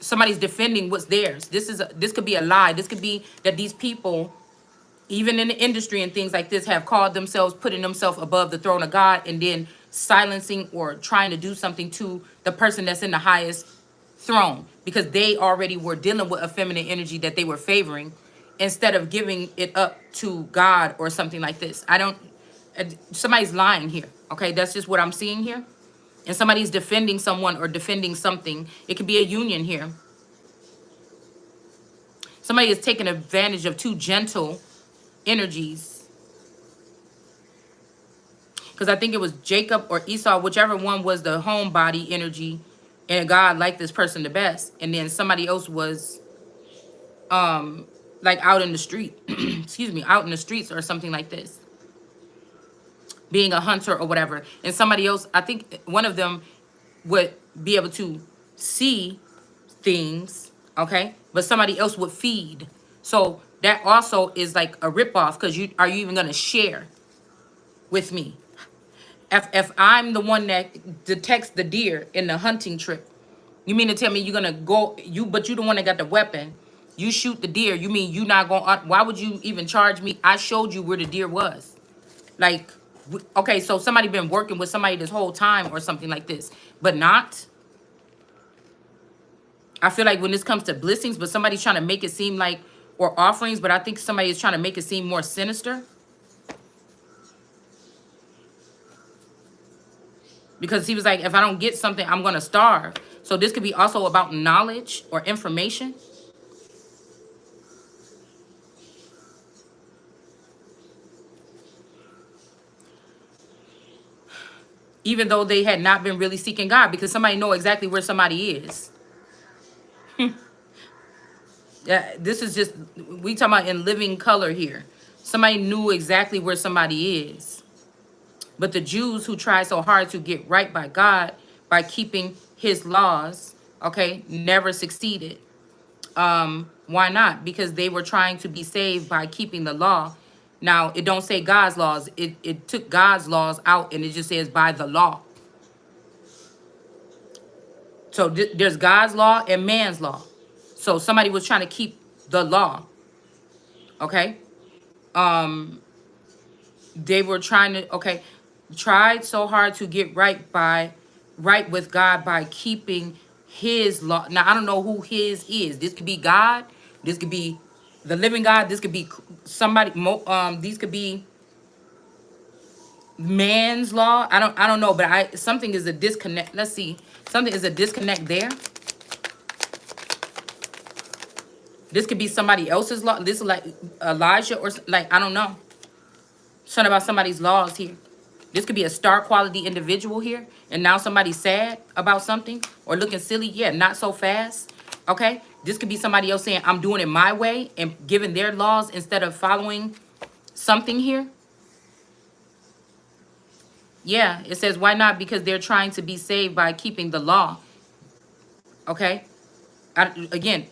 Somebody's defending what's theirs. This could be a lie. This could be that these people, even in the industry and things like this, have called themselves, putting themselves above the throne of God, and then silencing or trying to do something to the person that's in the highest throne, because they already were dealing with a feminine energy that they were favoring, instead of giving it up to God or something like this. I don't, somebody's lying here, okay? That's just what I'm seeing here. And somebody's defending someone or defending something. It could be a union here. Somebody is taking advantage of two gentle energies, because I think it was Jacob or Esau, whichever one was the homebody energy, and God liked this person the best, and then somebody else was like out in the street excuse me, out in the streets or something like this, being a hunter or whatever. And somebody else, I think one of them would be able to see things, okay, but somebody else would feed. So that also is like a ripoff, because you are, you even going to share with me? If I'm the one that detects the deer in the hunting trip, you mean to tell me you're gonna go, but you the one that got the weapon, you shoot the deer, you mean you not gonna, why would you even charge me? I showed you where the deer was. Like, okay, so somebody been working with somebody this whole time or something like this, but not. I feel like when this comes to blessings, but somebody's trying to make it seem like, or offerings, but I think somebody is trying to make it seem more sinister. Because he was like, if I don't get something, I'm going to starve. So this could be also about knowledge or information. Even though they had not been really seeking God, because somebody know exactly where somebody is. Yeah, this is just, we talking about in living color here. Somebody knew exactly where somebody is. But the Jews who tried so hard to get right by God by keeping his laws, okay, never succeeded. Why not? Because they were trying to be saved by keeping the law. Now, it don't say God's laws. It took God's laws out, and it just says by the law. So there's God's law and man's law. So somebody was trying to keep the law, okay? They were trying to, okay, tried so hard to get right with God by keeping his law. Now, I don't know who his is. This could be God. This could be the living God. This could be somebody, these could be man's law. I don't know, but something is a disconnect. Let's see. Something is a disconnect there. This could be somebody else's law. This is like Elijah or like, I don't know. Something about somebody's laws here. This could be a star quality individual here, and now somebody's sad about something or looking silly. Yeah, not so fast. Okay, this could be somebody else saying, I'm doing it my way and giving their laws instead of following something here. Yeah, it says, why not? Because they're trying to be saved by keeping the law. Okay, again,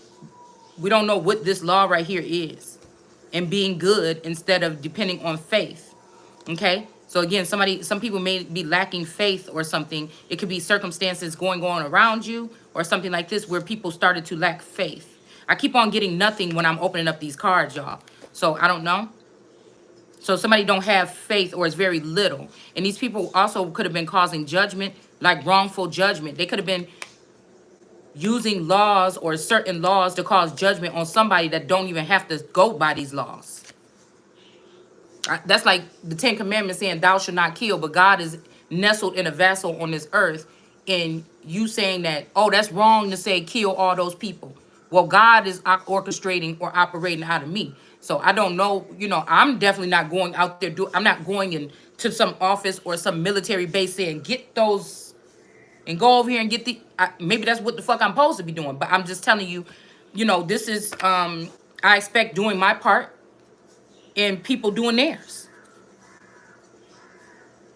we don't know what this law right here is, and being good instead of depending on faith. Okay, so again, some people may be lacking faith or something. It could be circumstances going on around you or something like this where people started to lack faith. I keep on getting nothing when I'm opening up these cards, y'all. So I don't know. So somebody don't have faith, or it's very little. And these people also could have been causing judgment, like wrongful judgment. They could have been using laws or certain laws to cause judgment on somebody that don't even have to go by these laws. That's like the 10 Commandments saying thou shalt not kill, but God is nestled in a vessel on this earth, and you saying that, oh, that's wrong to say kill all those people. Well, God is orchestrating or operating out of me. So I don't know, I'm definitely not going out there. I'm not going into some office or some military base saying get those and go over here and get maybe that's what the fuck I'm supposed to be doing. But I'm just telling you, this is, I expect doing my part and people doing theirs.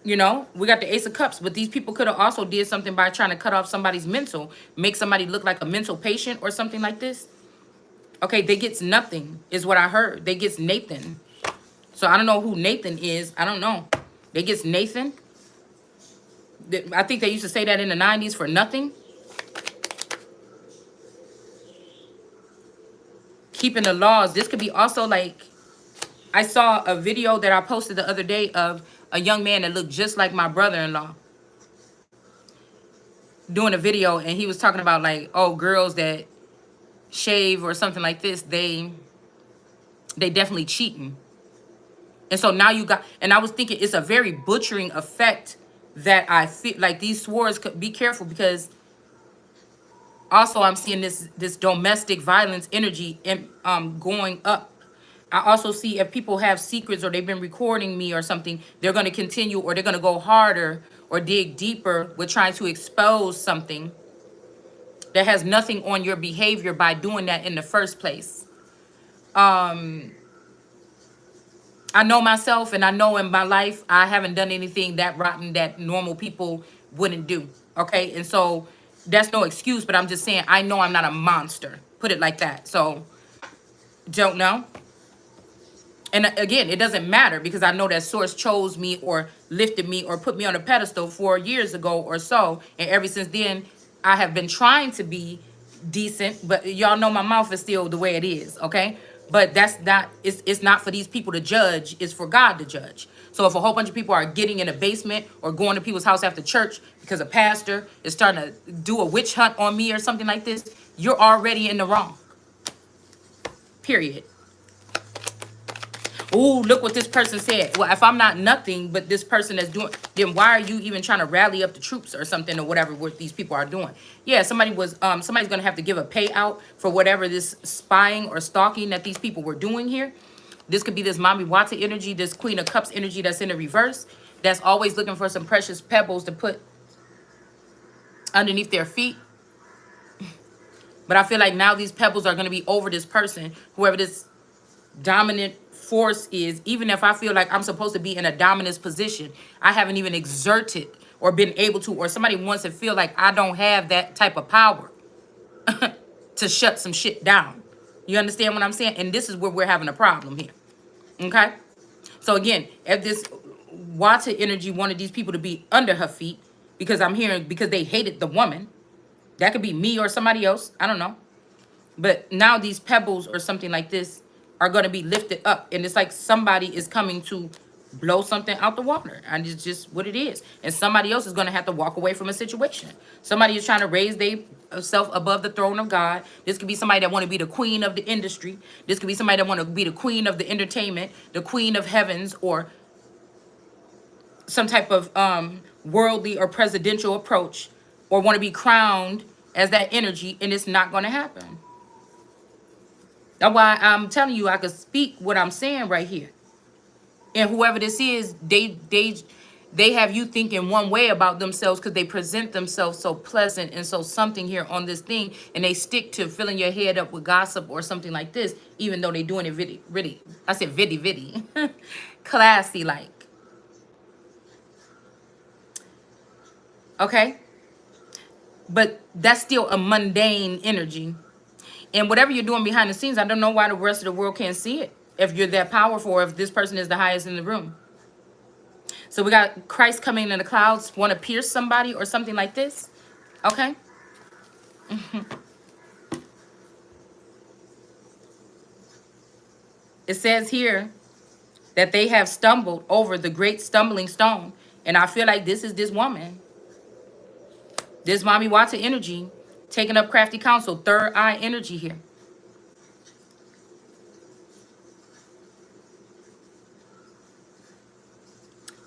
We got the Ace of Cups, but these people could have also did something by trying to cut off somebody's mental, make somebody look like a mental patient or something like this. Okay, they gets nothing is what I heard. They gets Nathan. So I don't know who Nathan is. I don't know. They gets Nathan. I think they used to say that in the 90s for nothing. Keeping the laws. This could be also like, I saw a video that I posted the other day of a young man that looked just like my brother-in-law doing a video, and he was talking about like, oh, girls that shave or something like this, they definitely cheating. And so now you got, and I was thinking it's a very butchering effect that I feel like these swords could be careful, because also I'm seeing this domestic violence energy going up. I also see if people have secrets or they've been recording me or something, they're going to continue, or they're going to go harder or dig deeper with trying to expose something that has nothing on your behavior by doing that in the first place. I know myself, and I know in my life I haven't done anything that rotten that normal people wouldn't do. Okay, and so that's no excuse, but I'm just saying I know I'm not a monster. Put it like that. So don't know. And again, it doesn't matter, because I know that source chose me or lifted me or put me on a pedestal 4 years ago or so. And ever since then, I have been trying to be decent, but y'all know my mouth is still the way it is, okay? But that's not, it's not for these people to judge, it's for God to judge. So if a whole bunch of people are getting in a basement or going to people's house after church because a pastor is starting to do a witch hunt on me or something like this, you're already in the wrong. Period. Oh, look what this person said. Well, if I'm not nothing but this person that's doing, then why are you even trying to rally up the troops or something, or whatever what these people are doing? Yeah, somebody's gonna have to give a payout for whatever this spying or stalking that these people were doing here. This could be this Mommy Wata energy, this Queen of Cups energy that's in the reverse, that's always looking for some precious pebbles to put underneath their feet. But I feel like now these pebbles are gonna be over this person, whoever this dominant force is. Even if I feel like I'm supposed to be in a dominant position, I haven't even exerted or been able to, or somebody wants to feel like I don't have that type of power to shut some shit down. You understand what I'm saying? And this is where we're having a problem here. Okay? So again, if this Wata energy wanted these people to be under her feet, because I'm hearing because they hated the woman, that could be me or somebody else. I don't know. But now these pebbles or something like this are going to be lifted up. And it's like somebody is coming to blow something out the water. And it's just what it is. And somebody else is going to have to walk away from a situation. Somebody is trying to raise themselves above the throne of God. This could be somebody that want to be the queen of the industry. This could be somebody that want to be the queen of the entertainment, the queen of heavens, or some type of worldly or presidential approach, or want to be crowned as that energy. And it's not going to happen. That's why I'm telling you I could speak what I'm saying right here. And whoever this is, they have you thinking one way about themselves because they present themselves so pleasant and so something here on this thing, and they stick to filling your head up with gossip or something like this, even though they doing it really, I said viddy, classy like. Okay? But that's still a mundane energy. And whatever you're doing behind the scenes, I don't know why the rest of the world can't see it. If you're that powerful, or if this person is the highest in the room. So we got Christ coming in the clouds, want to pierce somebody or something like this. Okay? It says here that they have stumbled over the great stumbling stone. And I feel like this is this woman. This Mommy Wata energy taking up crafty counsel, third eye energy here.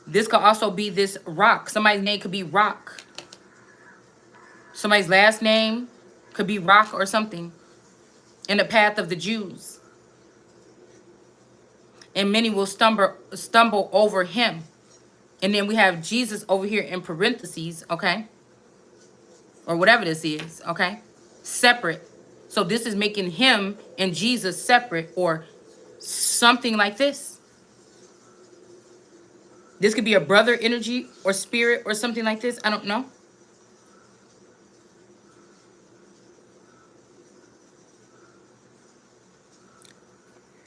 This could also be this Rock. Somebody's name could be Rock. Somebody's last name could be Rock or something. In the path of the Jews. And many will stumble over him. And then we have Jesus over here in parentheses, okay? Or whatever this is, okay? Separate. So this is making him and Jesus separate, or something like this. This could be a brother energy or spirit or something like this. I don't know.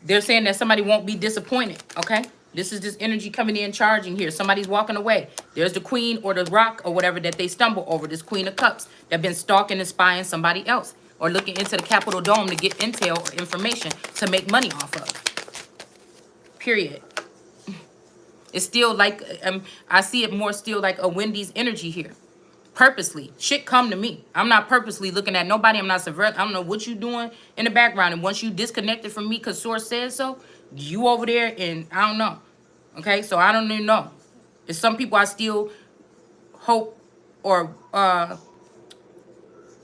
They're saying that somebody won't be disappointed, okay? This is this energy coming in charging here. Somebody's walking away. There's the queen or the rock or whatever that they stumble over. This queen of cups that been stalking and spying somebody else or looking into the Capitol Dome to get intel or information to make money off of. Period. It's still like, I see it more still like a Wendy's energy here. Purposely. Shit come to me. I'm not purposely looking at nobody. I'm not subvert. I don't know what you doing in the background. And once you disconnected from me because source says so, you over there and I don't know. Okay? So I don't even know. There's some people I still hope or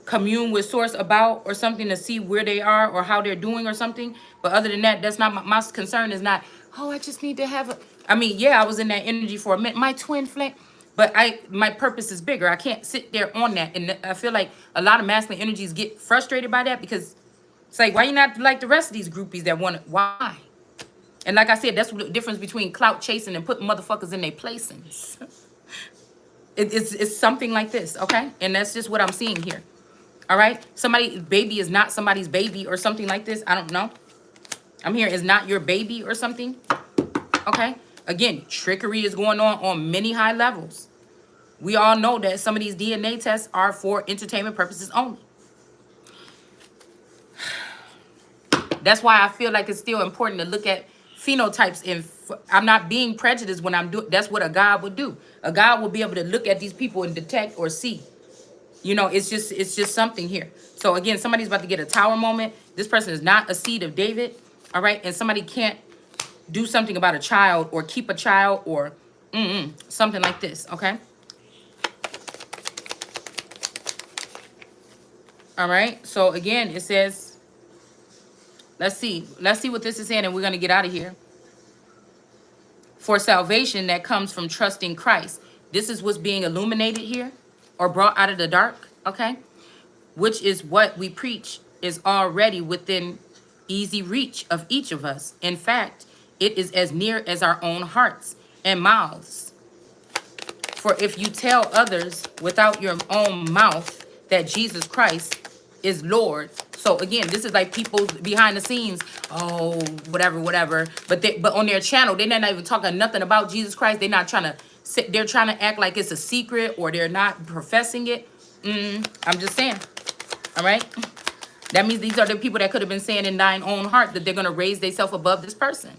commune with source about or something to see where they are or how they're doing or something. But other than that, that's not my concern is not, oh, I just need to have a, I mean, yeah, I was in that energy for a minute. My twin flame, but my purpose is bigger. I can't sit there on that. And I feel like a lot of masculine energies get frustrated by that because it's like, why you not like the rest of these groupies that want it? Why? And like I said, that's the difference between clout chasing and putting motherfuckers in their placings. It's something like this, okay? And that's just what I'm seeing here. All right? Somebody's baby is not somebody's baby or something like this. I don't know. I'm here is not your baby or something. Okay? Again, trickery is going on many high levels. We all know that some of these DNA tests are for entertainment purposes only. That's why I feel like it's still important to look at phenotypes. And I'm not being prejudiced when I'm doing. That's what a God would do. A God will be able to look at these people and detect or see. You know, it's just something here. So again, somebody's about to get a tower moment. This person is not a seed of David. All right. And somebody can't do something about a child or keep a child or something like this. Okay. All right. So again, it says, let's see what this is saying. And we're going to get out of here. For salvation that comes from trusting Christ. This is what's being illuminated here or brought out of the dark. Okay. Which is what we preach is already within easy reach of each of us. In fact, it is as near as our own hearts and mouths. For if you tell others without your own mouth that Jesus Christ is Lord. So again, this is like people behind the scenes. Oh, whatever. But on their channel, they're not even talking nothing about Jesus Christ. They're not trying to sit. They're trying to act like it's a secret or they're not professing it. I'm just saying. All right. That means these are the people that could have been saying in thine own heart that they're going to raise themselves above this person.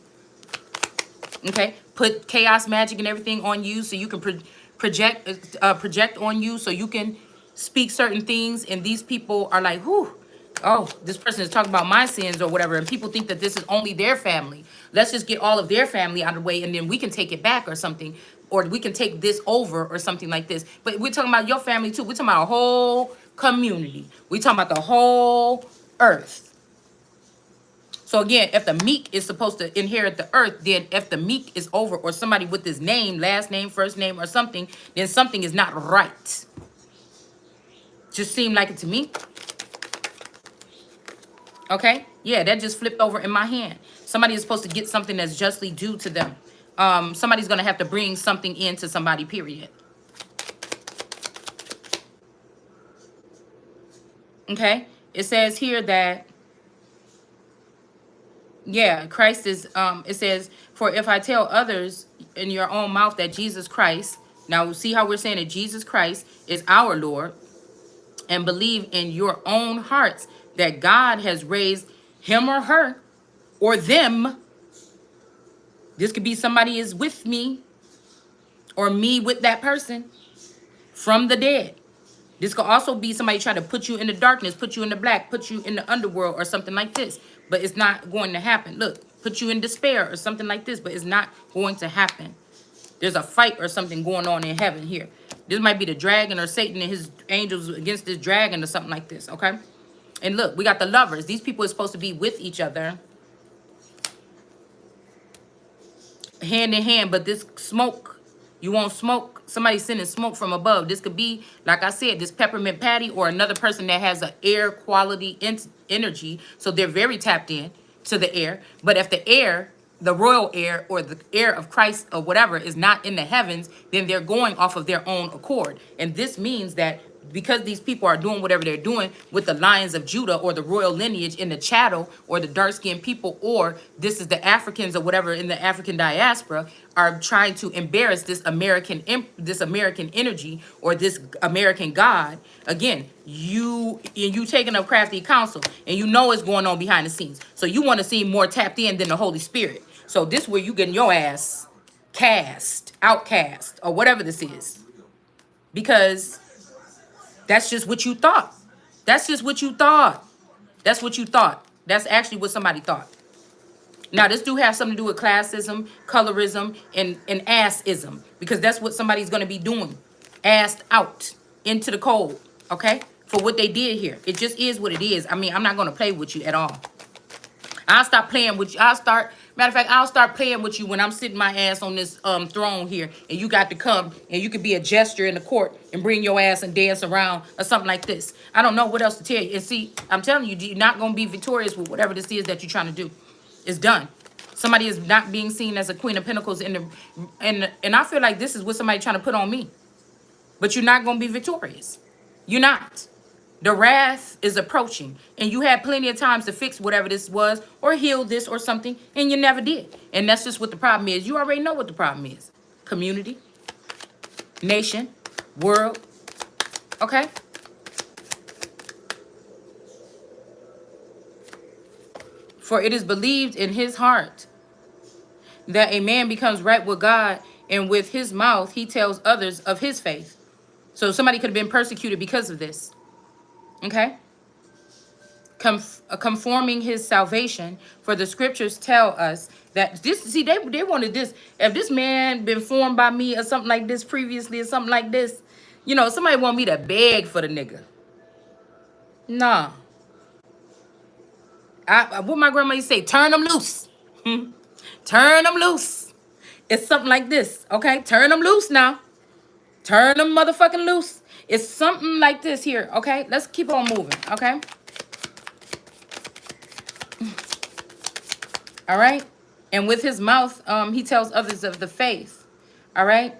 Okay. Put chaos magic and everything on you so you can project on you so you can speak certain things. And these people are like, whew, oh, this person is talking about my sins or whatever. And people think that this is only their family. Let's just get all of their family out of the way and then we can take it back or something. Or we can take this over or something like this. But we're talking about your family too. We're talking about a whole community. We're talking about the whole earth. So again, if the meek is supposed to inherit the earth, then if the meek is over or somebody with this name, last name, first name or something, then something is not right. Just seemed like it to me. Okay? Yeah, that just flipped over in my hand. Somebody is supposed to get something that's justly due to them. Somebody's going to have to bring something into somebody, period. Okay? It says here that, yeah, Christ is, it says, for if I tell others in your own mouth that Jesus Christ, now see how we're saying that Jesus Christ is our Lord, and believe in your own hearts that God has raised him or her or them. This could be somebody is with me or me with that person from the dead. This could also be somebody trying to put you in the darkness, put you in the black, put you in the underworld or something like this. But it's not going to happen. Look, put you in despair or something like this, but it's not going to happen. There's a fight or something going on in heaven here. This might be the dragon or Satan and his angels against this dragon or something like this, okay? And look, we got the lovers. These people are supposed to be with each other, hand in hand, but this smoke, you won't smoke. Somebody's sending smoke from above. This could be, like I said, this peppermint patty or another person that has an air quality energy. So they're very tapped in to the air. But if the air, the royal air or the air of Christ or whatever is not in the heavens, then they're going off of their own accord. And this means that because these people are doing whatever they're doing with the lions of Judah or the royal lineage in the chattel or the dark-skinned people, or this is the Africans or whatever in the African diaspora, are trying to embarrass this American energy or this American God. Again, you taking up crafty counsel, and you know what's going on behind the scenes. So you want to seem more tapped in than the Holy Spirit. So this where you getting your ass cast, outcast, or whatever this is, because that's just what you thought. That's just what you thought. That's what you thought. That's actually what somebody thought. Now, this do have something to do with classism, colorism, and assism, because that's what somebody's going to be doing. Assed out into the cold, okay? For what they did here. It just is what it is. I mean, I'm not going to play with you at all. I'll stop playing with you. Matter of fact, I'll start playing with you when I'm sitting my ass on this throne here, and you got to come, and you could be a gesture in the court and bring your ass and dance around or something like this. I don't know what else to tell you. And see, I'm telling you, you're not going to be victorious with whatever this is that you're trying to do. It's done. Somebody is not being seen as a Queen of Pentacles and I feel like this is what somebody trying to put on me. But you're not going to be victorious. You're not. The wrath is approaching, and you had plenty of times to fix whatever this was or heal this or something, and you never did. And that's just what the problem is. You already know what the problem is. Community, nation, world, okay? For it is believed in his heart that a man becomes right with God, and with his mouth he tells others of his faith. So somebody could have been persecuted because of this. Okay? Conforming his salvation, for the scriptures tell us that this, see, they wanted this. If this man been formed by me or something like this previously or something like this, you know, somebody want me to beg for the nigga. Nah. What my grandma used to say, turn them loose. Turn them loose. It's something like this, okay? Turn them loose now. Turn them motherfucking loose. It's something like this here, okay? Let's keep on moving, okay? All right? And with his mouth, he tells others of the faith, all right?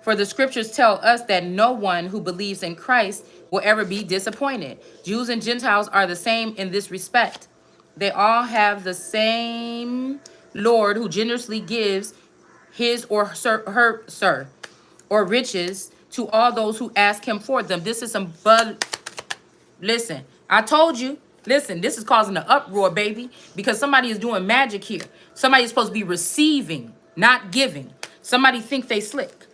For the scriptures tell us that no one who believes in Christ will ever be disappointed. Jews and Gentiles are the same in this respect. They all have the same Lord who generously gives his or her or riches to all those who ask him for them. This is some listen, I told you. Listen, this is causing an uproar, baby, because somebody is doing magic here. Somebody is supposed to be receiving, not giving. Somebody think they slick.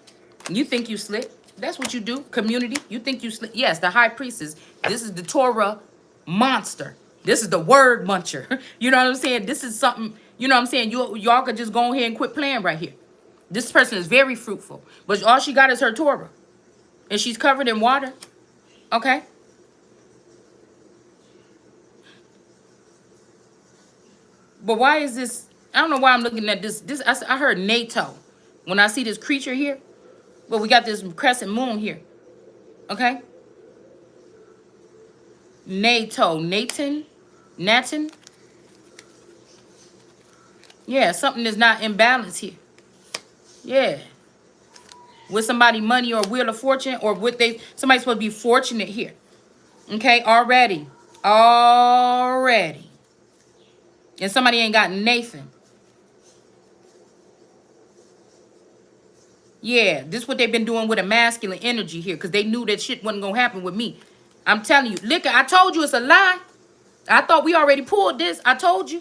You think you slick. That's what you do. Community, you think you slick. Yes, the high priestess. This is the Torah monster. This is the word muncher. You know what I'm saying? This is something, you know what I'm saying? Y'all could just go ahead and quit playing right here. This person is very fruitful, but all she got is her Torah. And she's covered in water. Okay? But why is this? I don't know why I'm looking at this. I heard NATO. When I see this creature here, well, we got this crescent moon here. Okay? NATO. Natin. Yeah, something is not in balance here. Yeah. With somebody money or wheel of fortune, or somebody's supposed to be fortunate here. Okay, already. And somebody ain't got Nathan. Yeah, this is what they've been doing with a masculine energy here, because they knew that shit wasn't gonna happen with me. I'm telling you, liquor, I told you it's a lie. I thought we already pulled this. I told you.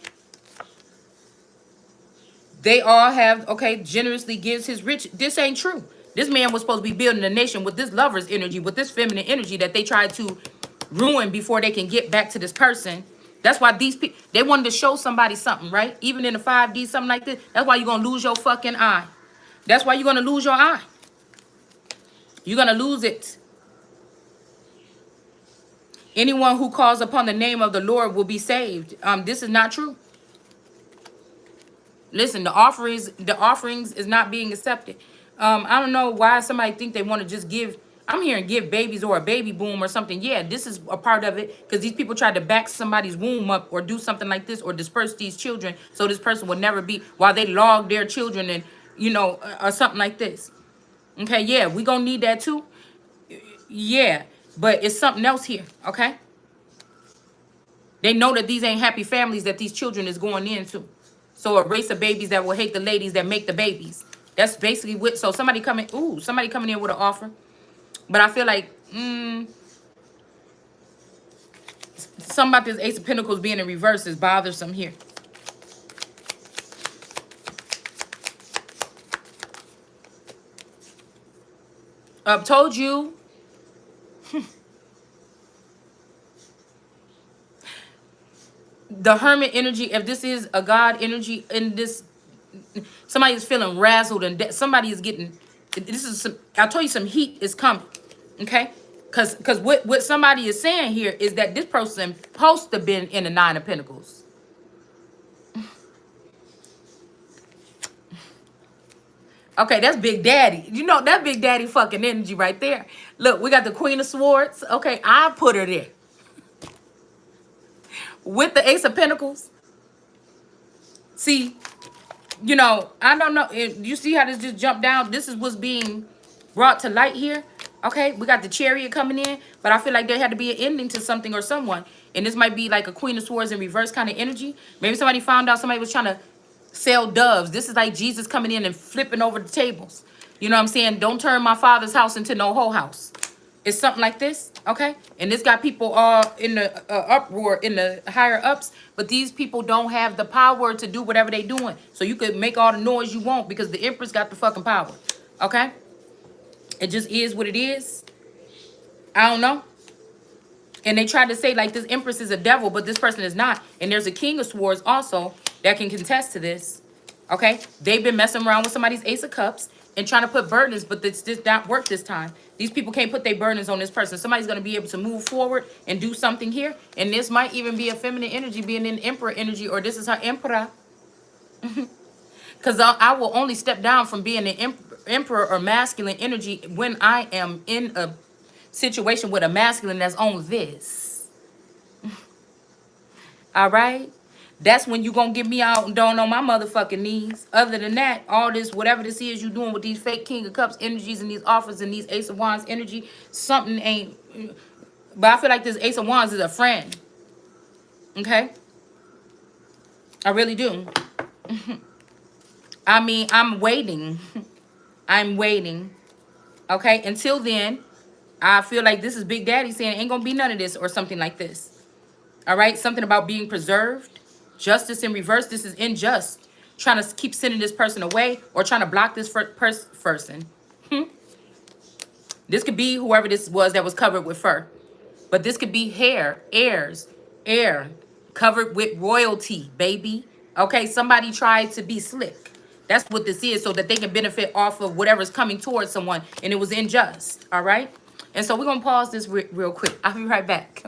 They all have, okay, generously gives his rich. This ain't true. This man was supposed to be building a nation with this lover's energy, with this feminine energy that they tried to ruin before they can get back to this person. That's why these people, they wanted to show somebody something, right? Even in the 5D, something like this. That's why you're going to lose your fucking eye. That's why you're going to lose your eye. You're going to lose it. Anyone who calls upon the name of the Lord will be saved. This is not true. Listen, the offerings is not being accepted. I don't know why somebody think they want to just give. I'm hearing give babies or a baby boom or something. Yeah, this is a part of it, because these people tried to back somebody's womb up or do something like this or disperse these children so this person would never be, while they log their children and, you know, or something like this. Okay, yeah, we gonna need that too. Yeah, But it's something else here, okay? They know that these ain't happy families that these children is going into. So a race of babies that will hate the ladies that make the babies. That's basically what, so somebody coming in with an offer. But I feel like, something about this Ace of Pentacles being in reverse is bothersome here. Told you. The Hermit energy, if this is a God energy in this, somebody is feeling razzled and somebody is getting, this is some, I'll tell you some heat is coming, okay? Because what somebody is saying here is that this person supposed to have been in the Nine of Pentacles. Okay, that's Big Daddy. You know, that Big Daddy fucking energy right there. Look, we got the Queen of Swords. Okay, I put her there. With the Ace of Pentacles. See, you know, I don't know. You see how this just jumped down? This is what's being brought to light here. Okay, we got the Chariot coming in, but I feel like there had to be an ending to something or someone. And this might be like a Queen of Swords in reverse kind of energy. Maybe somebody found out somebody was trying to sell doves. This is like Jesus coming in and flipping over the tables. You know what I'm saying? Don't turn my father's house into no whole house. It's something like this, okay? And this got people all in the uproar in the higher ups, but these people don't have the power to do whatever they doing. So you could make all the noise you want because the Empress got the fucking power, okay? It just is what it is. I don't know. And they tried to say like this Empress is a devil, but this person is not. And there's a King of Swords also that can contest to this, okay? They've been messing around with somebody's Ace of Cups and trying to put burdens, but this did not work this time. These people can't put their burdens on this person. Somebody's going to be able to move forward and do something here. And this might even be a feminine energy being in Emperor energy, or this is her Emperor. Because I will only step down from being an Emperor or masculine energy when I am in a situation with a masculine that's on this. All right? That's when you gonna get me out and down on my motherfucking knees. Other than that, all this, whatever this is you doing with these fake King of Cups energies and these offers and these Ace of Wands energy, something ain't. But I feel like this Ace of Wands is a friend. Okay? I really do. I mean, I'm waiting. I'm waiting. Okay? Until then, I feel like this is Big Daddy saying ain't gonna be none of this or something like this. All right? Something about being preserved. Justice in reverse. This is unjust. Trying to keep sending this person away or trying to block this person. This could be whoever this was that was covered with fur. But this could be hair, air, covered with royalty, baby. Okay, somebody tried to be slick. That's what this is, so that they can benefit off of whatever's coming towards someone, and it was unjust, all right? And so we're going to pause this real quick. I'll be right back.